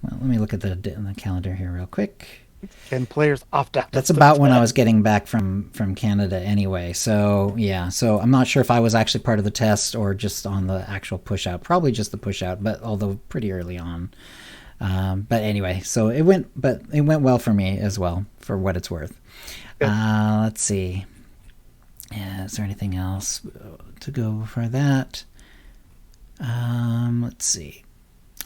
Well, let me look at the calendar here real quick. Can players opt out? That's about when I was getting back from Canada anyway. So yeah, so I'm not sure if I was actually part of the test or just on the actual push out. Probably just the push out, but although pretty early on. But anyway, so it went well for me as well, for what it's worth. Let's see. Is there anything else to go for that? Let's see.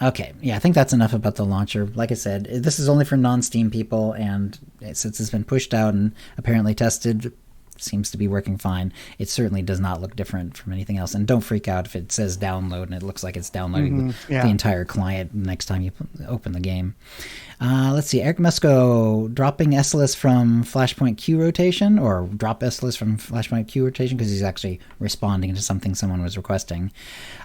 Okay, yeah, I think that's enough about the launcher. Like I said, this is only for non-Steam people, and since it's been pushed out and apparently tested, seems to be working fine. It certainly does not look different from anything else. And don't freak out if it says download and it looks like it's downloading the entire client next time you open the game. Let's see. Eric Musco dropping SLS from Flashpoint Q rotation, or drop SLS from Flashpoint Q rotation, because he's actually responding to something someone was requesting.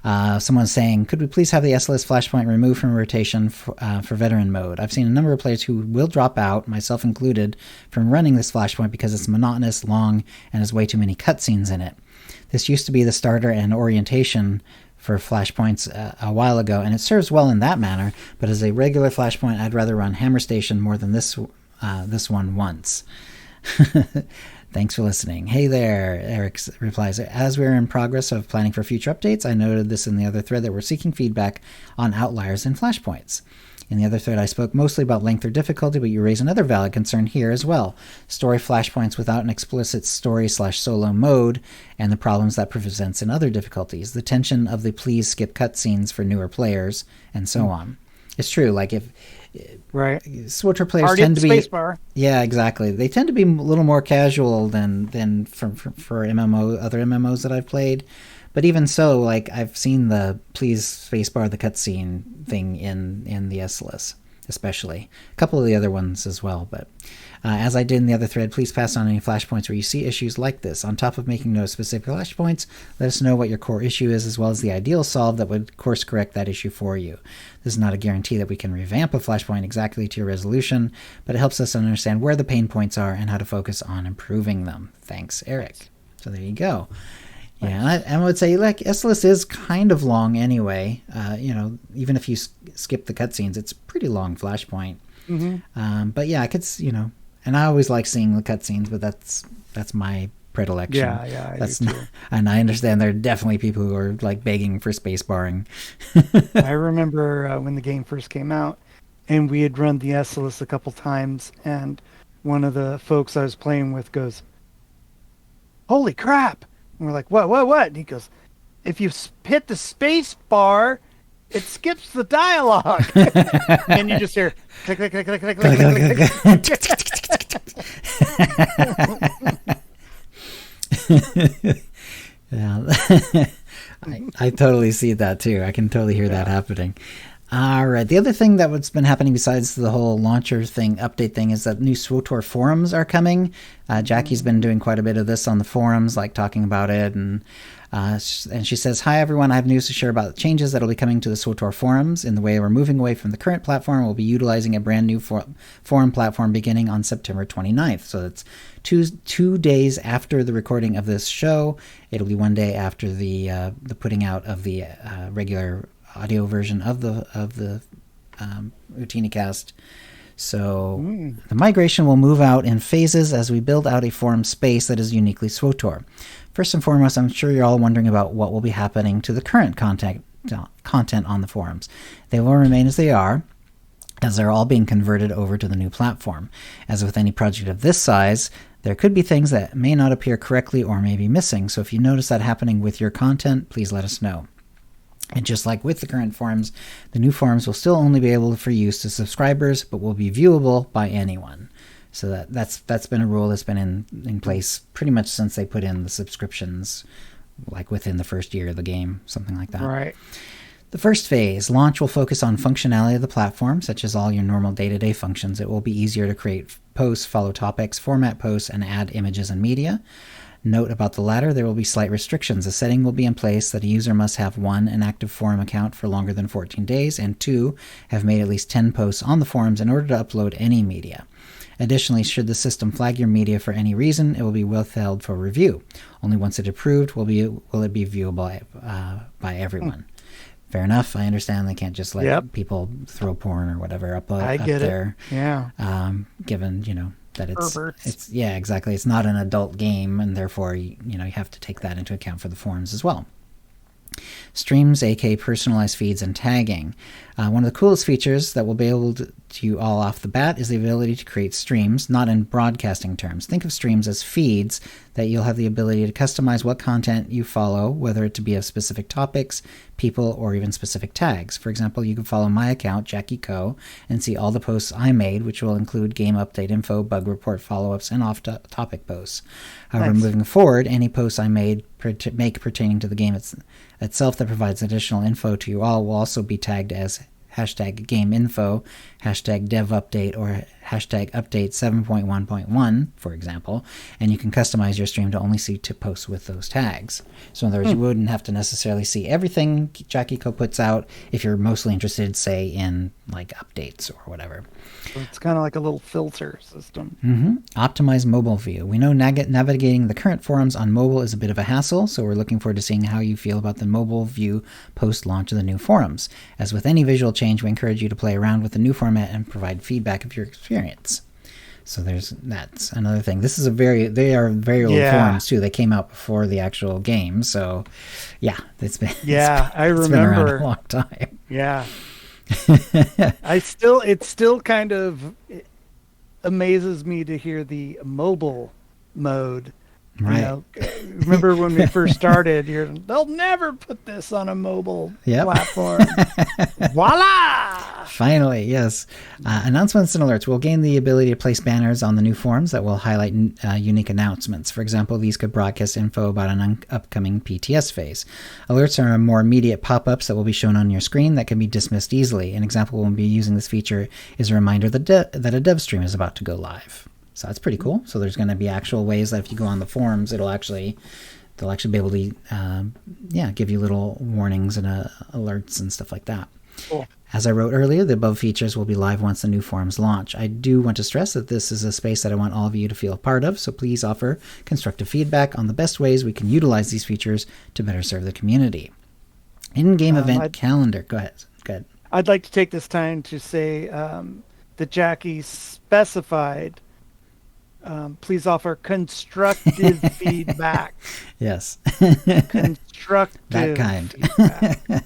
Someone's saying, could we please have the SLS Flashpoint removed from rotation for veteran mode? I've seen a number of players who will drop out, myself included, from running this Flashpoint because it's monotonous, long, and has way too many cutscenes in it. This used to be the starter and orientation for Flashpoints a while ago, and it serves well in that manner, but as a regular Flashpoint, I'd rather run Hammer Station more than this one once. Thanks for listening. Hey there, Eric replies. As we're in progress of planning for future updates, I noted this in the other thread that we're seeking feedback on outliers in Flashpoints. In the other thread, I spoke mostly about length or difficulty, but you raise another valid concern here as well. Story Flashpoints without an explicit story/solo mode, and the problems that presents in other difficulties. The tension of the please skip cutscenes for newer players, and so on. It's true, like if... Right. SWTOR players Already tend to be... Spacebar. Yeah, exactly. They tend to be a little more casual than for other MMOs that I've played. But even so, like, I've seen the please spacebar the cutscene thing in the SLS, especially. A couple of the other ones as well, but as I did in the other thread, please pass on any flashpoints where you see issues like this. On top of making no specific flashpoints, let us know what your core issue is, as well as the ideal solve that would course correct that issue for you. This is not a guarantee that we can revamp a flashpoint exactly to your resolution, but it helps us understand where the pain points are and how to focus on improving them. Thanks, Eric. So there you go. Yeah, and I would say, like, SLS is kind of long anyway. Even if you skip the cutscenes, it's a pretty long Flashpoint. Mm-hmm. But yeah, I could, and I always like seeing the cutscenes, but that's my predilection. Yeah, that's not, and I understand there are definitely people who are like begging for space barring. I remember when the game first came out, and we had run the SLS a couple times, and one of the folks I was playing with goes, "Holy crap!" And we're like, what? And he goes, if you hit the space bar, it skips the dialogue. And you just hear click, click, click, click, click, click, click. Yeah. I totally see that too. I can totally hear that happening. All right. The other thing that's been happening besides the whole launcher thing, update thing, is that new SWTOR forums are coming. Jackie's been doing quite a bit of this on the forums, like talking about it. And she says, hi, everyone. I have news to share about the changes that will be coming to the SWTOR forums. In the way we're moving away from the current platform, we'll be utilizing a brand new forum platform beginning on September 29th. So that's two days after the recording of this show. It'll be one day after the putting out of the regular audio version of the OotiniCast. So the migration will move out in phases as we build out a forum space that is uniquely SWTOR. First and foremost, I'm sure you're all wondering about what will be happening to the current content on the forums. They will remain as they are, as they're all being converted over to the new platform. As with any project of this size, there could be things that may not appear correctly or may be missing, so if you notice that happening with your content, please let us know. And just like with the current forums, the new forums will still only be able for use to subscribers, but will be viewable by anyone. So that's been a rule that's been in place pretty much since they put in the subscriptions, like within the first year of the game, something like that. Right. The first phase, launch, will focus on functionality of the platform, such as all your normal day-to-day functions. It will be easier to create posts, follow topics, format posts, and add images and media. Note about the latter, there will be slight restrictions. A setting will be in place that a user must have 1, an active forum account for longer than 14 days, and 2, have made at least 10 posts on the forums in order to upload any media. Additionally, should the system flag your media for any reason, it will be withheld for review. Only once it's approved will it be viewable by everyone. Fair enough. I understand they can't just let people throw porn or whatever up there. Yeah. Given, that it's exactly. It's not an adult game, and therefore you have to take that into account for the forums as well. Streams, aka personalized feeds and tagging. One of the coolest features that we'll be able to you all off the bat is the ability to create streams, not in broadcasting terms. Think of streams as feeds that you'll have the ability to customize what content you follow, whether it to be of specific topics, people, or even specific tags. For example, you can follow my account, Jackie Co, and see all the posts I made, which will include game update info, bug report, follow-ups, and off-topic posts. However, moving forward, any posts I make pertaining to the game itself that provides additional info to you all will also be tagged as hashtag GameInfo, hashtag DevUpdate, or hashtag Update 7.1.1, for example, and you can customize your stream to only see posts with those tags. So in other words, you wouldn't have to necessarily see everything Jackie Co puts out if you're mostly interested, say, in like updates or whatever. So it's kind of like a little filter system. Optimize mobile view. We know navigating the current forums on mobile is a bit of a hassle, so we're looking forward to seeing how you feel about the mobile view post-launch of the new forums. As with any visual change, we encourage you to play around with the new format and provide feedback of your experience. So that's another thing. They are very old forums too. They came out before the actual game, so yeah, it's been I remember. It's been around a long time. Yeah. It still kind of amazes me to hear the mobile mode. Right. You know, remember when we first started, they'll never put this on a mobile platform. Voila! Finally, yes. Announcements and alerts. We'll gain the ability to place banners on the new forums that will highlight unique announcements. For example, these could broadcast info about an upcoming PTS phase. Alerts are more immediate pop-ups that will be shown on your screen that can be dismissed easily. An example we'll be using this feature is a reminder that a dev stream is about to go live. So that's pretty cool. So there's going to be actual ways that if you go on the forums, they'll actually be able to, give you little warnings and alerts and stuff like that. Cool. As I wrote earlier, the above features will be live once the new forums launch. I do want to stress that this is a space that I want all of you to feel a part of, so please offer constructive feedback on the best ways we can utilize these features to better serve the community. In-game event calendar. Go ahead. I'd like to take this time to say that Jackie specified please offer constructive feedback. Yes. Constructive that kind. Feedback.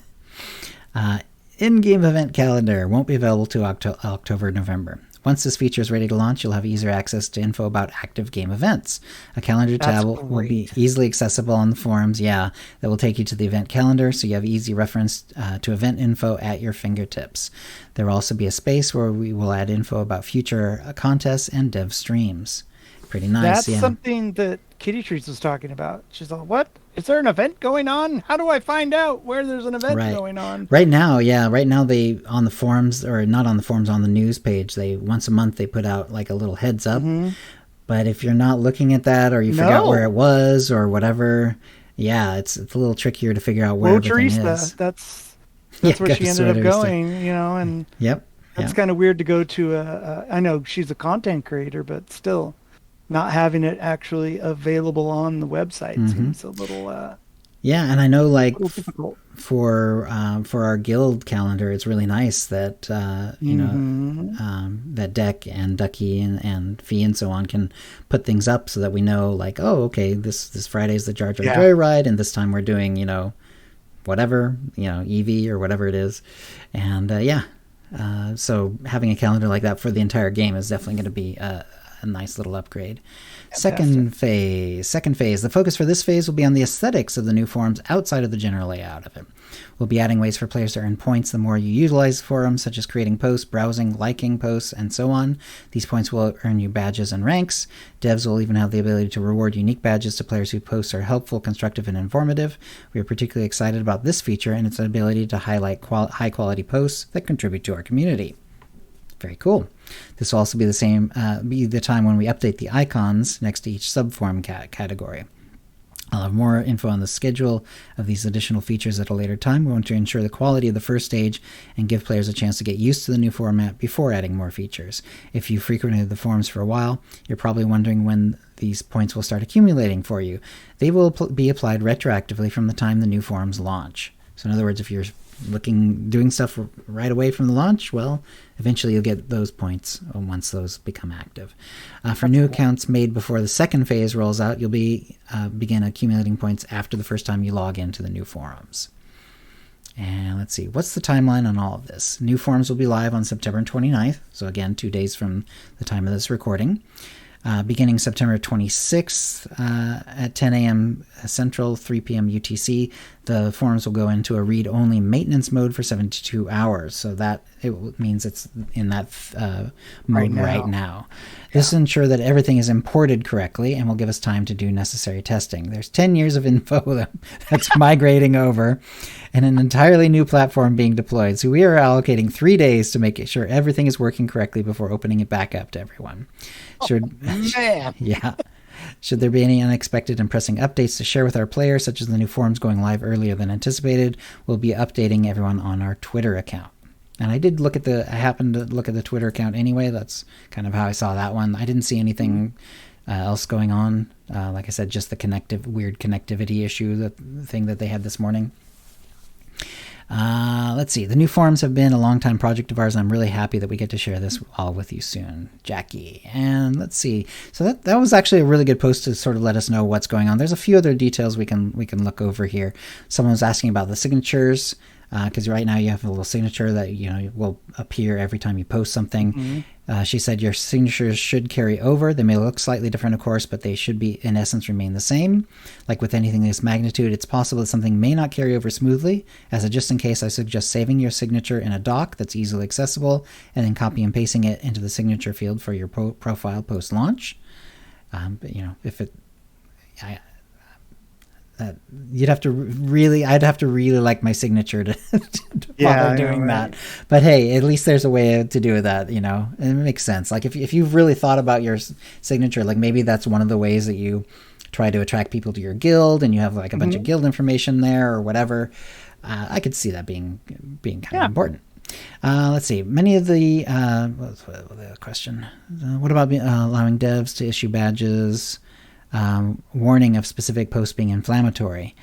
In-game event calendar won't be available to October, November. Once this feature is ready to launch, you'll have easier access to info about active game events. A calendar tab will be easily accessible on the forums, that will take you to the event calendar, so you have easy reference to event info at your fingertips. There will also be a space where we will add info about future contests and dev streams. Pretty nice. That's something that KittyKissz was talking about. She's like, what? Is there an event going on? How do I find out where there's an event going on? Right now, they, on the forums, or not on the forums, on the news page, once a month they put out like a little heads up. But if you're not looking at that, or you forgot where it was or whatever, it's a little trickier to figure out where everything is. That's where she ended up going, and Yep. It's kind of weird to go to I know she's a content creator, but still not having it actually available on the website seems a little and I know, like, difficult. For our guild calendar, it's really nice that that Deck and Ducky and Fee and so on can put things up so that we know, like, oh, okay, this Friday's the Jar Jar Joyride, and this time we're doing whatever, EV or whatever it is, and so having a calendar like that for the entire game is definitely going to be a nice little upgrade. Second phase. The focus for this phase will be on the aesthetics of the new forums outside of the general layout of it. We'll be adding ways for players to earn points the more you utilize the forums, such as creating posts, browsing, liking posts, and so on. These points will earn you badges and ranks. Devs will even have the ability to reward unique badges to players whose posts are helpful, constructive, and informative. We are particularly excited about this feature and its ability to highlight high-quality posts that contribute to our community. Very cool. This will also be the time when we update the icons next to each subforum category. I'll have more info on the schedule of these additional features at a later time. We want to ensure the quality of the first stage and give players a chance to get used to the new format before adding more features. If you frequented the forums for a while, you're probably wondering when these points will start accumulating for you. They will be applied retroactively from the time the new forums launch. So in other words, if you're doing stuff right away from the launch, well, eventually you'll get those points once those become active. For new accounts made before the second phase rolls out, you'll begin accumulating points after the first time you log into the new forums. And let's see, what's the timeline on all of this? New forums will be live on September 29th. So again, 2 days from the time of this recording. Beginning September 26th at 10 a.m. Central, 3 p.m. UTC, the forums will go into a read-only maintenance mode for 72 hours. So that it means it's in that mode right now. This will ensure that everything is imported correctly and will give us time to do necessary testing. There's 10 years of info that's migrating over and an entirely new platform being deployed. So we are allocating 3 days to make sure everything is working correctly before opening it back up to everyone. Yeah. Should there be any unexpected and pressing updates to share with our players, such as the new forums going live earlier than anticipated, we'll be updating everyone on our Twitter account. And I happened to look at the Twitter account anyway. That's kind of how I saw that one. I didn't see anything else going on. Like I said, just the weird connectivity issue, the thing that they had this morning. Let's see. The new forums have been a long-time project of ours. I'm really happy that we get to share this all with you soon, Jackie. And let's see. So that was actually a really good post to sort of let us know what's going on. There's a few other details we can look over here. Someone was asking about the signatures, because right now you have a little signature that will appear every time you post something. Mm-hmm. She said your signatures should carry over. They may look slightly different, of course, but they should be, in essence, remain the same. Like with anything this magnitude, it's possible that something may not carry over smoothly. As a just in case, I suggest saving your signature in a doc that's easily accessible and then copy and pasting it into the signature field for your profile post-launch. But, if it... I'd have to really like my signature to bother doing that. But hey, at least there's a way to do that, it makes sense. Like if you've really thought about your signature, like maybe that's one of the ways that you try to attract people to your guild and you have like a bunch of guild information there or whatever. I could see that being kind of important. Let's see. Many of the what's the question? What about allowing devs to issue badges? Warning of specific posts being inflammatory.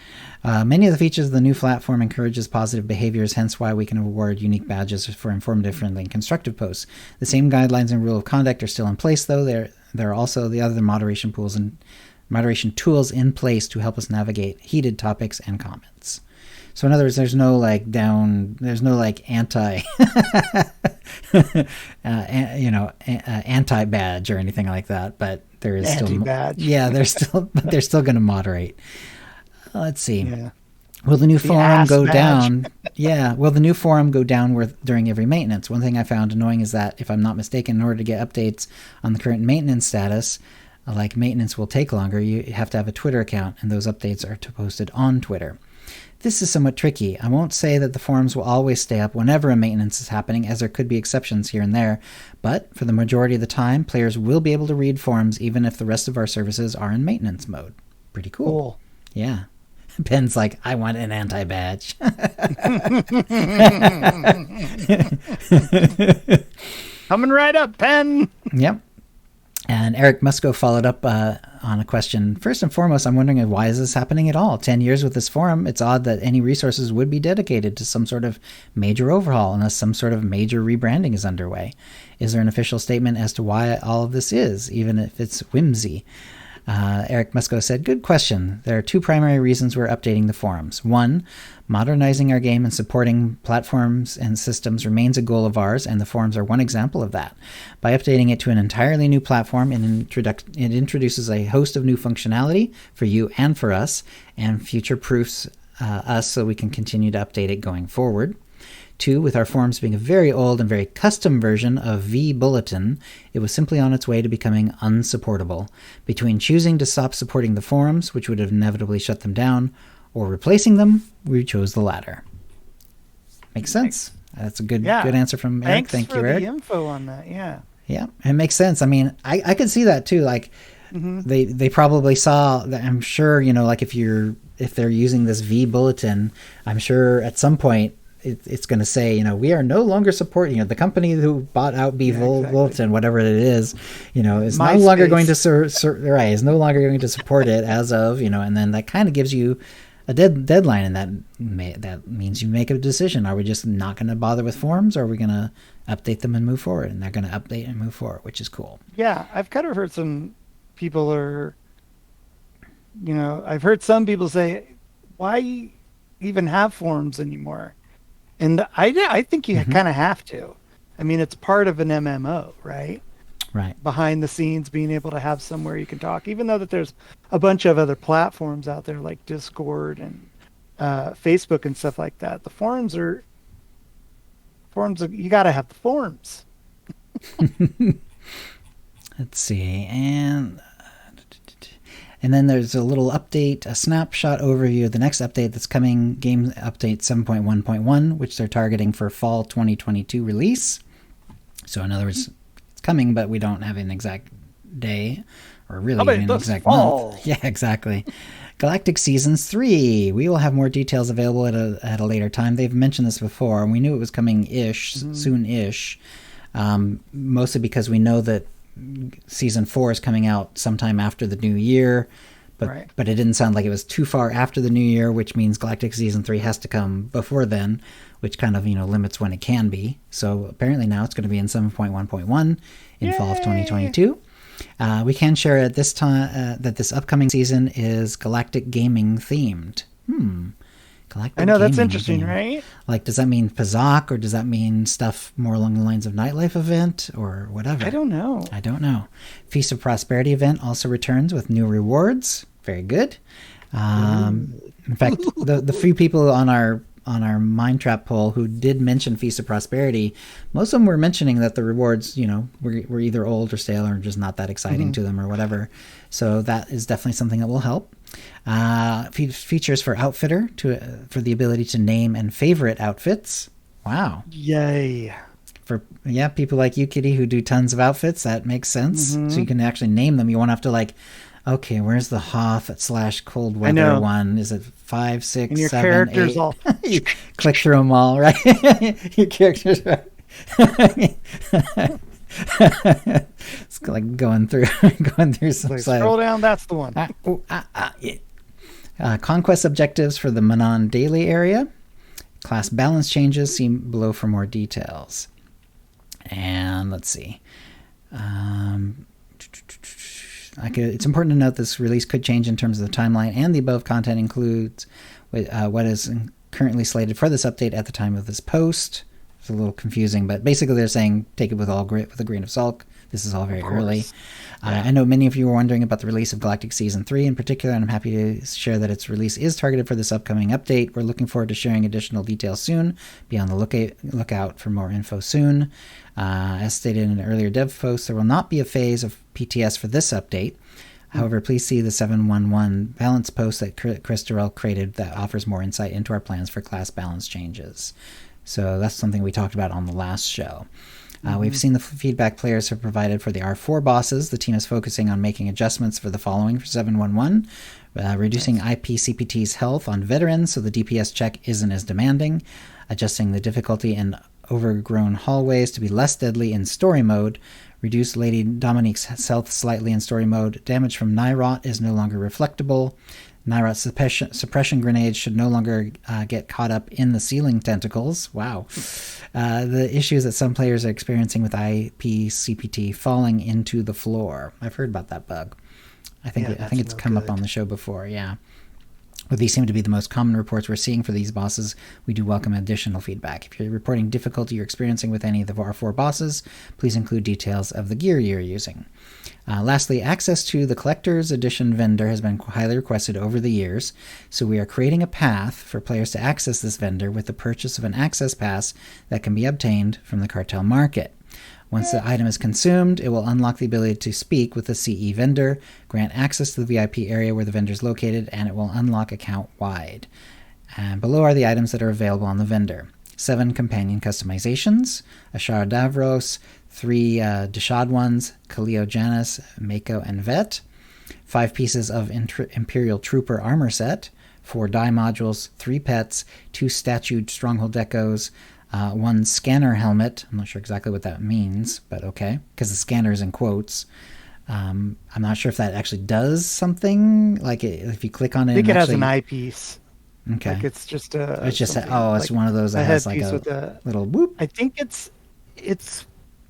Many of the features of the new platform encourages positive behaviors, hence why we can award unique badges for informative, friendly, and constructive posts. The same guidelines and rule of conduct are still in place, though. There are also the other moderation tools in place to help us navigate heated topics and comments. So in other words, there's no anti anti badge or anything like that, but there is still badge. Yeah, they're still going to moderate. Let's see. Yeah. Will the new forum go down? Yeah. Will the new forum go down during every maintenance? One thing I found annoying is that, if I'm not mistaken, in order to get updates on the current maintenance status, like maintenance will take longer, you have to have a Twitter account, and those updates are posted on Twitter. This is somewhat tricky. I won't say that the forums will always stay up whenever a maintenance is happening, as there could be exceptions here and there, but for the majority of the time, players will be able to read forums even if the rest of our services are in maintenance mode. Pretty cool. Yeah. Ben's like, I want an anti-badge. Coming right up, Ben. Yep. And Eric Musco followed up on a question. First and foremost, I'm wondering, why is this happening at all? 10 years with this forum, it's odd that any resources would be dedicated to some sort of major overhaul unless some sort of major rebranding is underway. Is there an official statement as to why all of this is, even if it's whimsy? Eric Musco said, good question. There are two primary reasons we're updating the forums. One, modernizing our game and supporting platforms and systems remains a goal of ours, and the forums are one example of that. By updating it to an entirely new platform, it introduces a host of new functionality for you and for us, and future-proofs us so we can continue to update it going forward. Two, with our forums being a very old and very custom version of V-Bulletin, it was simply on its way to becoming unsupportable. Between choosing to stop supporting the forums, which would have inevitably shut them down, or replacing them, we chose the latter. Makes sense. That's a good answer from Eric. Thank you, Eric. Thanks for the info on that, yeah. Yeah, it makes sense. I mean, I could see that too. Like, they probably saw that. I'm sure, like if they're using this V-Bulletin, I'm sure at some point, it's going to say, we are no longer supporting the company who bought out Bulletin, whatever it is, is no longer going to is no longer going to support it as of, and then that kind of gives you a deadline, and that means you make a decision. Are we just not going to bother with forums, or are we going to update them and move forward? And they're going to update and move forward, which is cool. Yeah, I've kind of heard some people I've heard some people say, why even have forums anymore? And I think you kind of have to. I mean, it's part of an MMO, right? Right. Behind the scenes, being able to have somewhere you can talk, even though that there's a bunch of other platforms out there like Discord and Facebook and stuff like that. The forums are you got to have the forums. Let's see, and then there's a little update, a snapshot overview of the next update that's coming, game update 7.1.1, which they're targeting for fall 2022 release. So in other words, it's coming, but we don't have an exact day, or really an exact month. Yeah, exactly. Galactic Seasons 3. We will have more details available at a later time. They've mentioned this before, and we knew it was coming-ish, soon-ish, mostly because we know that Season 4 is coming out sometime after the new year, but it didn't sound like it was too far after the new year, which means Galactic Season 3 has to come before then, which kind of, limits when it can be. So apparently now it's going to be in 7.1.1 in fall of 2022. We can share at this time that this upcoming season is Galactic Gaming themed. Galactic I know, that's Gaming interesting, theme. right? Like, does that mean Pazak, or does that mean stuff more along the lines of Nightlife event, or whatever? I don't know. Feast of Prosperity event also returns with new rewards. Very good. In fact, the few people on our Mind Trap poll who did mention Feast of Prosperity, most of them were mentioning that the rewards, were either old or stale, or just not that exciting to them, or whatever. So that is definitely something that will help. Features for Outfitter for the ability to name and favorite outfits. Wow. Yay. For people like you, Kitty, who do tons of outfits, that makes sense. So you can actually name them. You won't have to okay, where's the Hoth / cold weather one? Is it 5, 6, and your 7, characters 8? all You click through them all, right? Your characters are it's like going through some scroll down, that's the one. Conquest objectives for the Manon Daily area. Class balance changes, see below for more details. And let's see. It's important to note this release could change in terms of the timeline, and the above content includes what is currently slated for this update at the time of this post. It's a little confusing, but basically they're saying take it with a grain of salt. This is all very early. I know many of you were wondering about the release of Galactic Season 3 in particular, and I'm happy to share that its release is targeted for this upcoming update. We're looking forward to sharing additional details soon. Be on the lookout for more info soon. As stated in an earlier dev post, there will not be a phase of PTS for this update. However, please see the 711 balance post that Chris Durrell created that offers more insight into our plans for class balance changes. So that's something we talked about on the last show. We've seen the feedback players have provided for the R4 bosses. The team is focusing on making adjustments for the following for 711. Reducing IPCPT's health on veterans so the DPS check isn't as demanding. Adjusting the difficulty in overgrown hallways to be less deadly in story mode. Reduce Lady Dominique's health slightly in story mode. Damage from Nyrot is no longer reflectable. Nyrot suppression grenades should no longer get caught up in the ceiling tentacles. Wow. The issues that some players are experiencing with IPCPT falling into the floor. I've heard about that bug. I think it's come up on the show before, yeah. Well, these seem to be the most common reports we're seeing for these bosses. We do welcome additional feedback. If you're reporting difficulty you're experiencing with any of the R4 bosses, please include details of the gear you're using. Lastly, access to the Collector's Edition vendor has been highly requested over the years, so we are creating a path for players to access this vendor with the purchase of an access pass that can be obtained from the cartel market. Once the item is consumed, it will unlock the ability to speak with the CE vendor, grant access to the VIP area where the vendor is located, and it will unlock account-wide. And below are the items that are available on the vendor. 7 companion customizations, Ashara Davros, 3 Deshad ones, Khalil Janus, Mako, and Vet, 5 pieces of Imperial Trooper armor set, 4 die modules, 3 pets, 2 statued Stronghold decos, 1 scanner helmet. I'm not sure exactly what that means, but okay, because the scanner is in quotes. I'm not sure if that actually does something. Like if you click on it, I think it has an eyepiece. Okay, like it's just a. It's just it's one of those that has like a little whoop. I think it's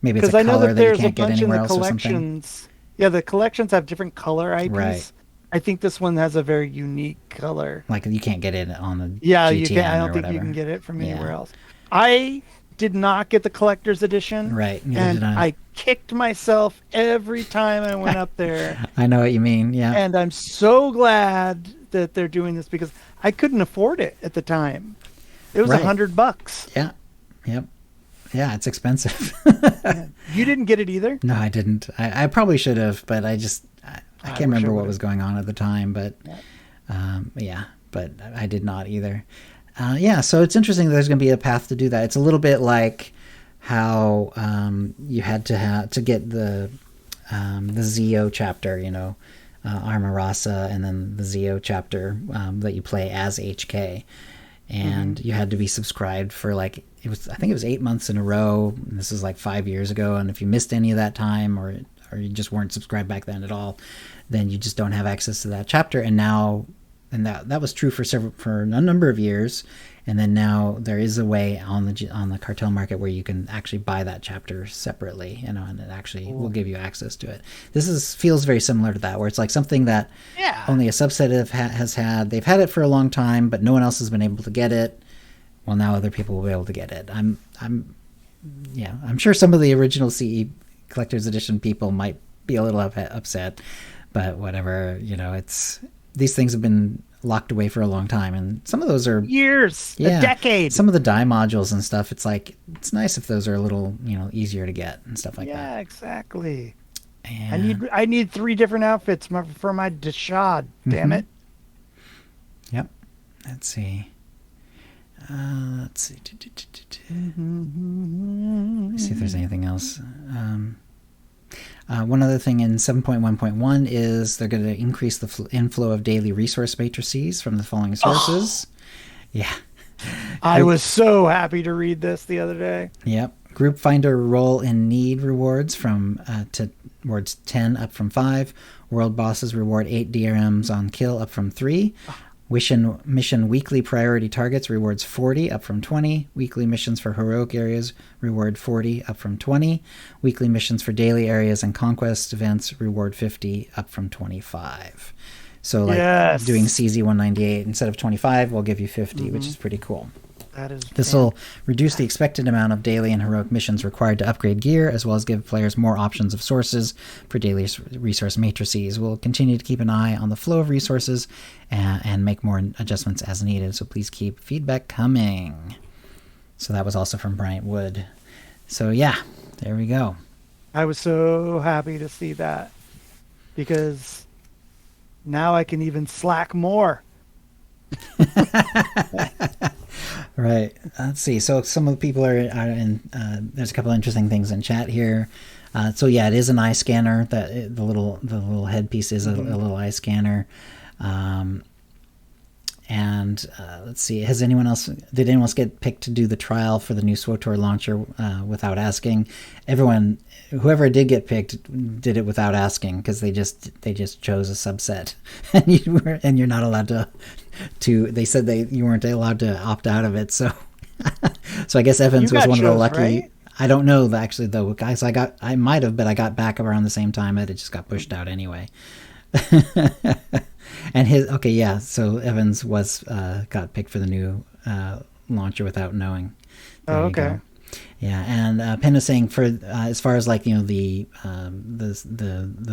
maybe it's a color that you can't get anywhere else or something. Collections. Yeah, the collections have different color eyepiece. Right. I think this one has a very unique color. Like you can't get it on the you GTN can't. I don't or think whatever. you can get it from anywhere else. I did not get the collector's edition. Right. And I kicked myself every time I went up there. I know what you mean. Yeah. And I'm so glad that they're doing this because I couldn't afford it at the time. It was $100. Yeah. Yep. Yeah, it's expensive. Yeah. You didn't get it either? No, I didn't. I probably should have, but I can't remember what was going on at the time. But but I did not either. So it's interesting that there's going to be a path to do that. It's a little bit like how you had to get the Zeo chapter, Arma Rasa, and then the Zeo chapter that you play as HK. And you had to be subscribed for I think it was 8 months in a row. And this is like 5 years ago. And if you missed any of that time or you just weren't subscribed back then at all, then you just don't have access to that chapter. And now, that was true for a number of years. And then now there is a way on the cartel market where you can actually buy that chapter separately, and it actually will give you access to it. This feels very similar to that, where it's like something that only a subset has had. They've had it for a long time, but no one else has been able to get it. Well, now other people will be able to get it. I'm sure some of the original CE collector's edition people might be a little upset, but whatever. These things have been locked away for a long time, and some of those are years, a decade. Some of the die modules and stuff, it's nice if those are a little easier to get and stuff like that. Yeah, exactly. And I need 3 different outfits for my Deshad. Damn it. Yep. Let's see. Let's see if there's anything else. One other thing in 7.1.1 is they're going to increase the inflow of daily resource matrices from the following sources. Yeah. I was so happy to read this the other day. Yep. Group Finder Role in Need rewards towards 10 up from 5. World Bosses reward 8 DRMs on kill up from 3. Mission weekly priority targets rewards 40 up from 20. Weekly missions for heroic areas reward 40 up from 20. Weekly missions for daily areas and conquest events reward 50 up from 25. So doing CZ 198 instead of 25 will give you 50, which is pretty cool. This will reduce the expected amount of daily and heroic missions required to upgrade gear, as well as give players more options of sources for daily resource matrices. We'll continue to keep an eye on the flow of resources and make more adjustments as needed, so please keep feedback coming. So that was also from Bryant Wood. So yeah, there we go. I was so happy to see that, because now I can even slack more. Right. Let's see. So some of the people are in. There's a couple of interesting things in chat here. So yeah, it is an eye scanner. That the little headpiece is a little eye scanner. And let's see. Did anyone else get picked to do the trial for the new SWTOR launcher without asking? Whoever did get picked did it without asking, because they just chose a subset, and you're not allowed to. They said you weren't allowed to opt out of it. So I guess Evans was one of the lucky. Right? I don't know actually though, guys. I might have, but I got back around the same time. It just got pushed out anyway. And so Evans got picked for the new launcher without knowing. There you go. Yeah, and Penn is saying for as far as the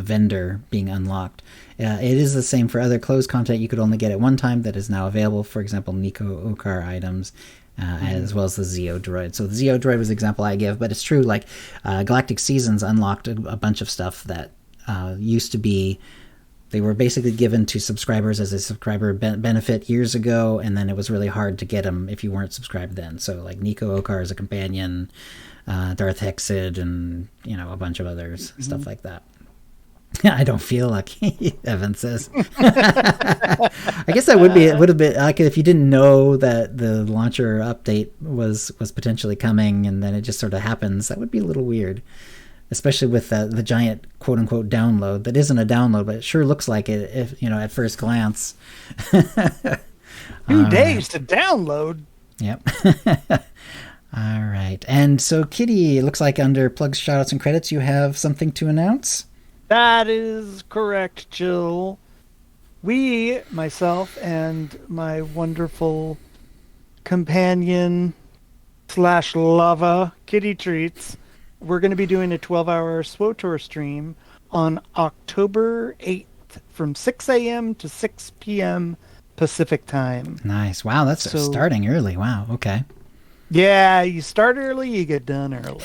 vendor being unlocked, it is the same for other closed content you could only get at one time that is now available. For example, Nico Okar items, as well as the Zeo droid. So the Zeo droid was the example I give, but it's true. Galactic Seasons unlocked a bunch of stuff that used to be. They were basically given to subscribers as a subscriber benefit years ago, and then it was really hard to get them if you weren't subscribed then. So Nico Okar as a companion, Darth Hexid, and a bunch of others, stuff like that. I don't feel lucky, Evan says. I guess that would have been like if you didn't know that the launcher update was potentially coming, and then it just sort of happens. That would be a little weird. Especially with the giant quote-unquote download that isn't a download, but it sure looks like it if at first glance. 2 days to download. Yep. All right. And so, Kitty, it looks like under plugs, shoutouts, and credits, you have something to announce? That is correct, Jill. Myself and my wonderful companion slash lava kitty treats, we're going to be doing a 12-hour SWOTOR stream on October 8th from 6 a.m. to 6 p.m. Pacific time. Nice. Wow, that's starting early. Wow, okay. Yeah, you start early, you get done early.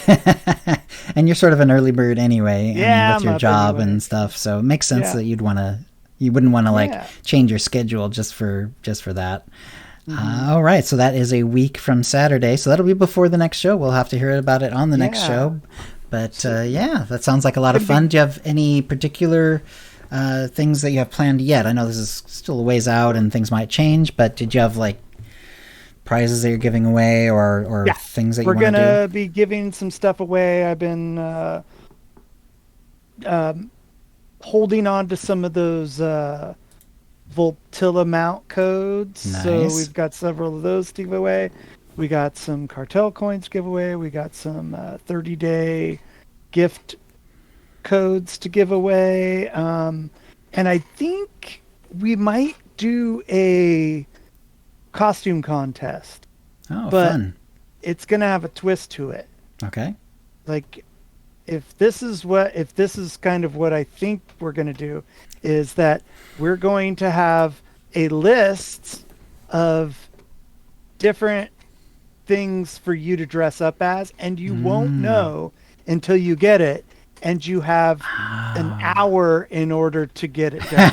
And you're sort of an early bird anyway, yeah, with your job and stuff. So it makes sense that you wouldn't want to change your schedule just for that. All right, so that is a week from Saturday. So that'll be before the next show. We'll have to hear about it on the next show. But that sounds like a lot of fun. Do you have any particular things that you have planned yet? I know this is still a ways out and things might change, but did you have like prizes that you're giving away or things that you want to do? We're going to be giving some stuff away. I've been holding on to some of those Voltilla mount codes. Nice. So we've got several of those to give away. We got some cartel coins to give away. We got some 30-day gift codes to give away. And I think we might do a costume contest. Oh, but fun. It's going to have a twist to it. Okay. Like, if this is kind of what I think we're going to do, is that we're going to have a list of different things for you to dress up as, and you won't know until you get it, and you have an hour in order to get it done.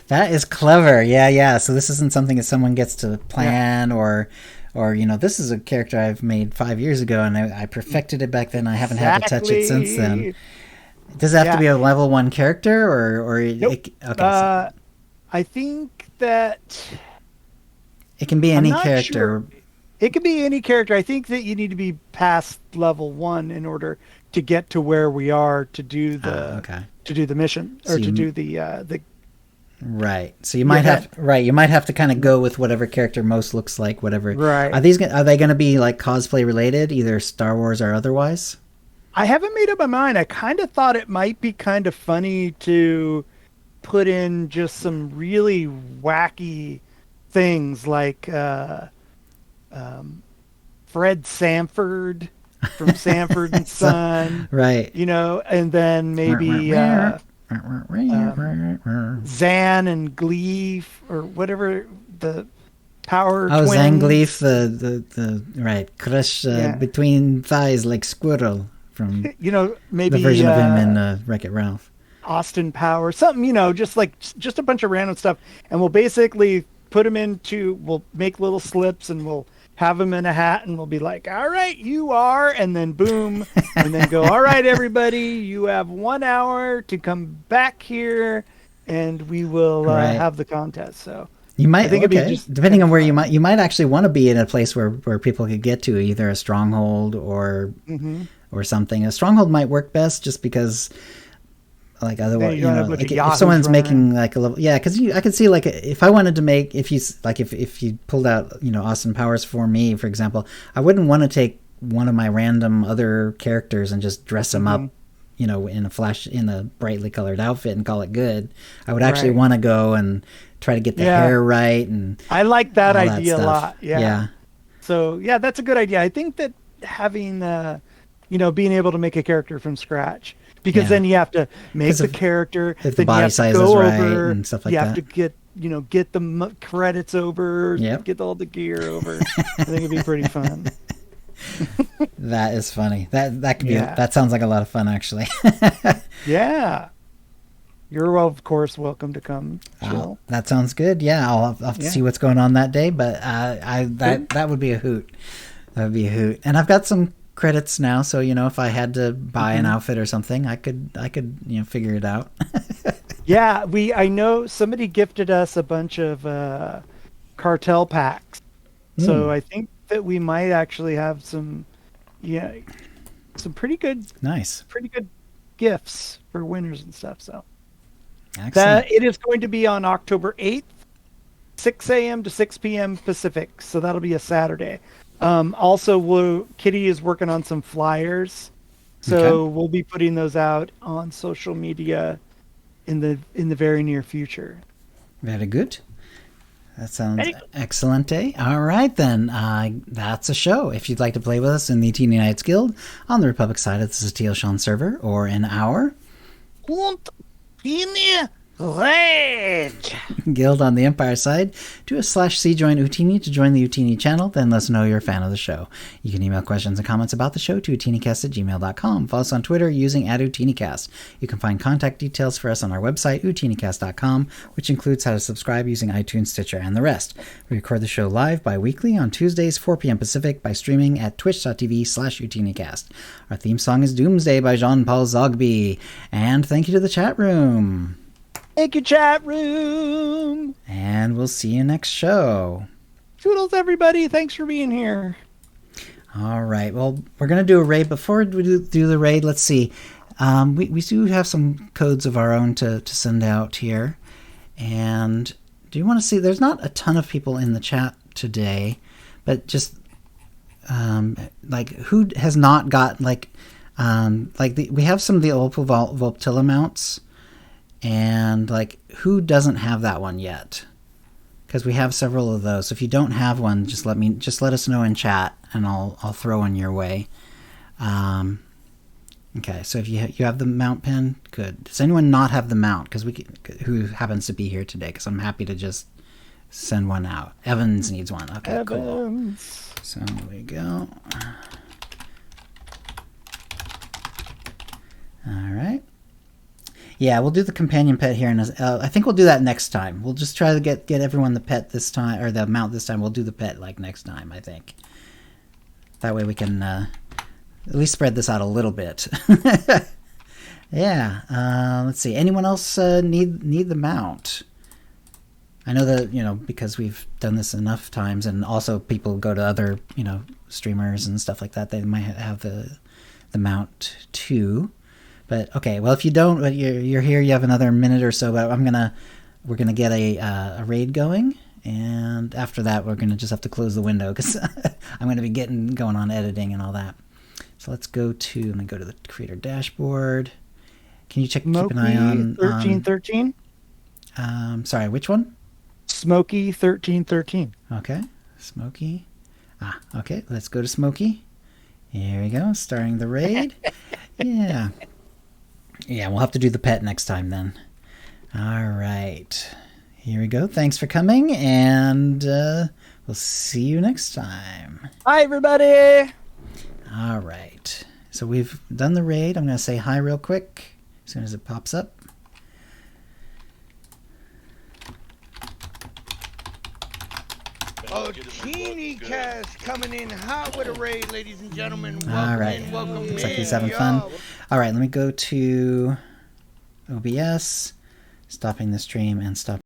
That is clever. Yeah. So this isn't something that someone gets to plan or this is a character I've made 5 years ago, and I perfected it back then. I haven't had to touch it since then. Does it have to be a level 1 character, or nope. I think that it can be any character. Sure. It can be any character. I think that you need to be past level 1 in order to get to where we are to do the mission, or to do the right. So you might have to kind of go with whatever character most looks like whatever. Right. Are they going to be like cosplay related, either Star Wars or otherwise? I haven't made up my mind. I kind of thought it might be kind of funny to put in just some really wacky things like Fred Sanford from Sanford and Son, right? And then maybe Zan and Gleef, or whatever the power. Oh, twins. Zangief, the right, crush between thighs like squirrel from maybe the version of him in Wreck-It Ralph. Austin Power, something, just a bunch of random stuff, and we'll basically put them we'll make little slips, and we'll have them in a hat, and we'll be like, all right, you are, and then boom, and then go, all right, everybody, you have 1 hour to come back here, and we will have the contest. So you might, depending on where you might actually want to be in a place where people could get to, either a stronghold or something. A stronghold might work best, just because, like, otherwise, if someone's making like a level, because I could see, like, if I wanted to make, if you pulled out, Austin Powers for me, for example, I wouldn't want to take one of my random other characters and just dress them up, in a brightly colored outfit and call it good. I would actually want to go and try to get the hair right, and I like that idea a lot. Yeah. So that's a good idea. I think that having being able to make a character from scratch, because then you have to make the character, if the body size is right and stuff like that. You have to get the credits over, get all the gear over. I think it'd be pretty fun. That is funny. That could be. That sounds like a lot of fun, actually. Yeah. You're, of course, welcome to come chill. That sounds good. Yeah, I'll have to see what's going on that day, but that would be a hoot. That would be a hoot. And I've got some credits now, so if I had to buy an outfit or something, I could figure it out. I know somebody gifted us a bunch of cartel packs, so I think that we might actually have some pretty good gifts for winners and stuff. So it is going to be on October 8th, 6 a.m. to 6 p.m. Pacific, so that'll be a Saturday. Also, Kitty is working on some flyers, so we'll be putting those out on social media in the very near future. Very good. That sounds excellent. All right, then. That's a show. If you'd like to play with us in the Teeny Knights Guild on the Republic side of the Satele Shan server or in our Guild on the Empire side, do a /C join Utini to join the Utini channel, then let us know you're a fan of the show. You can email questions and comments about the show to OotiniCast@gmail.com. Follow us on Twitter using @OotiniCast. You can find contact details for us on our website, OotiniCast.com, which includes how to subscribe using iTunes, Stitcher, and the rest. We record the show live bi-weekly on Tuesdays, 4 p.m. Pacific, by streaming at twitch.tv/OotiniCast. Our theme song is Doomsday by Jean-Paul Zogby. And thank you to the chat room. Thank you, chat room. And we'll see you next show. Toodles, everybody. Thanks for being here. All right. Well, we're going to do a raid. Before we do the raid, let's see. We do have some codes of our own to send out here. And do you want to see? There's not a ton of people in the chat today, but just like who has not got we have some of the Opal Volptilla mounts. And like, who doesn't have that one yet? Because we have several of those. So if you don't have one, just let us know in chat, and I'll throw one your way. Okay, so if you have the mount pin, good. Does anyone not have the mount? Because who happens to be here today? Because I'm happy to just send one out. Evans needs one. Okay, Evans. Cool. So there we go. All right. Yeah, we'll do the companion pet here, and I think we'll do that next time. We'll just try to get everyone the pet this time, or the mount this time. We'll do the pet like next time, I think. That way we can at least spread this out a little bit. Yeah. Let's see. Anyone else need the mount? I know that because we've done this enough times, and also people go to other streamers and stuff like that. They might have the mount too. But okay, well, if you don't, you're here, you have another minute or so, but we're gonna get a raid going, and after that we're gonna just have to close the window because I'm gonna be going on editing and all that. So let me go to the creator dashboard. Can you keep an eye on 1313? Sorry, which one? Smokey 1313. Okay, Smokey. Okay, let's go to Smokey. Here we go, starting the raid. Yeah. Yeah, we'll have to do the pet next time then. All right. Here we go. Thanks for coming, and we'll see you next time. Hi, everybody. All right. So we've done the raid. I'm going to say hi real quick as soon as it pops up. OotiniCast coming in hot with a raid, ladies and gentlemen. All right. Welcome Looks like he's having fun. All right, let me go to OBS, stopping the stream and stop.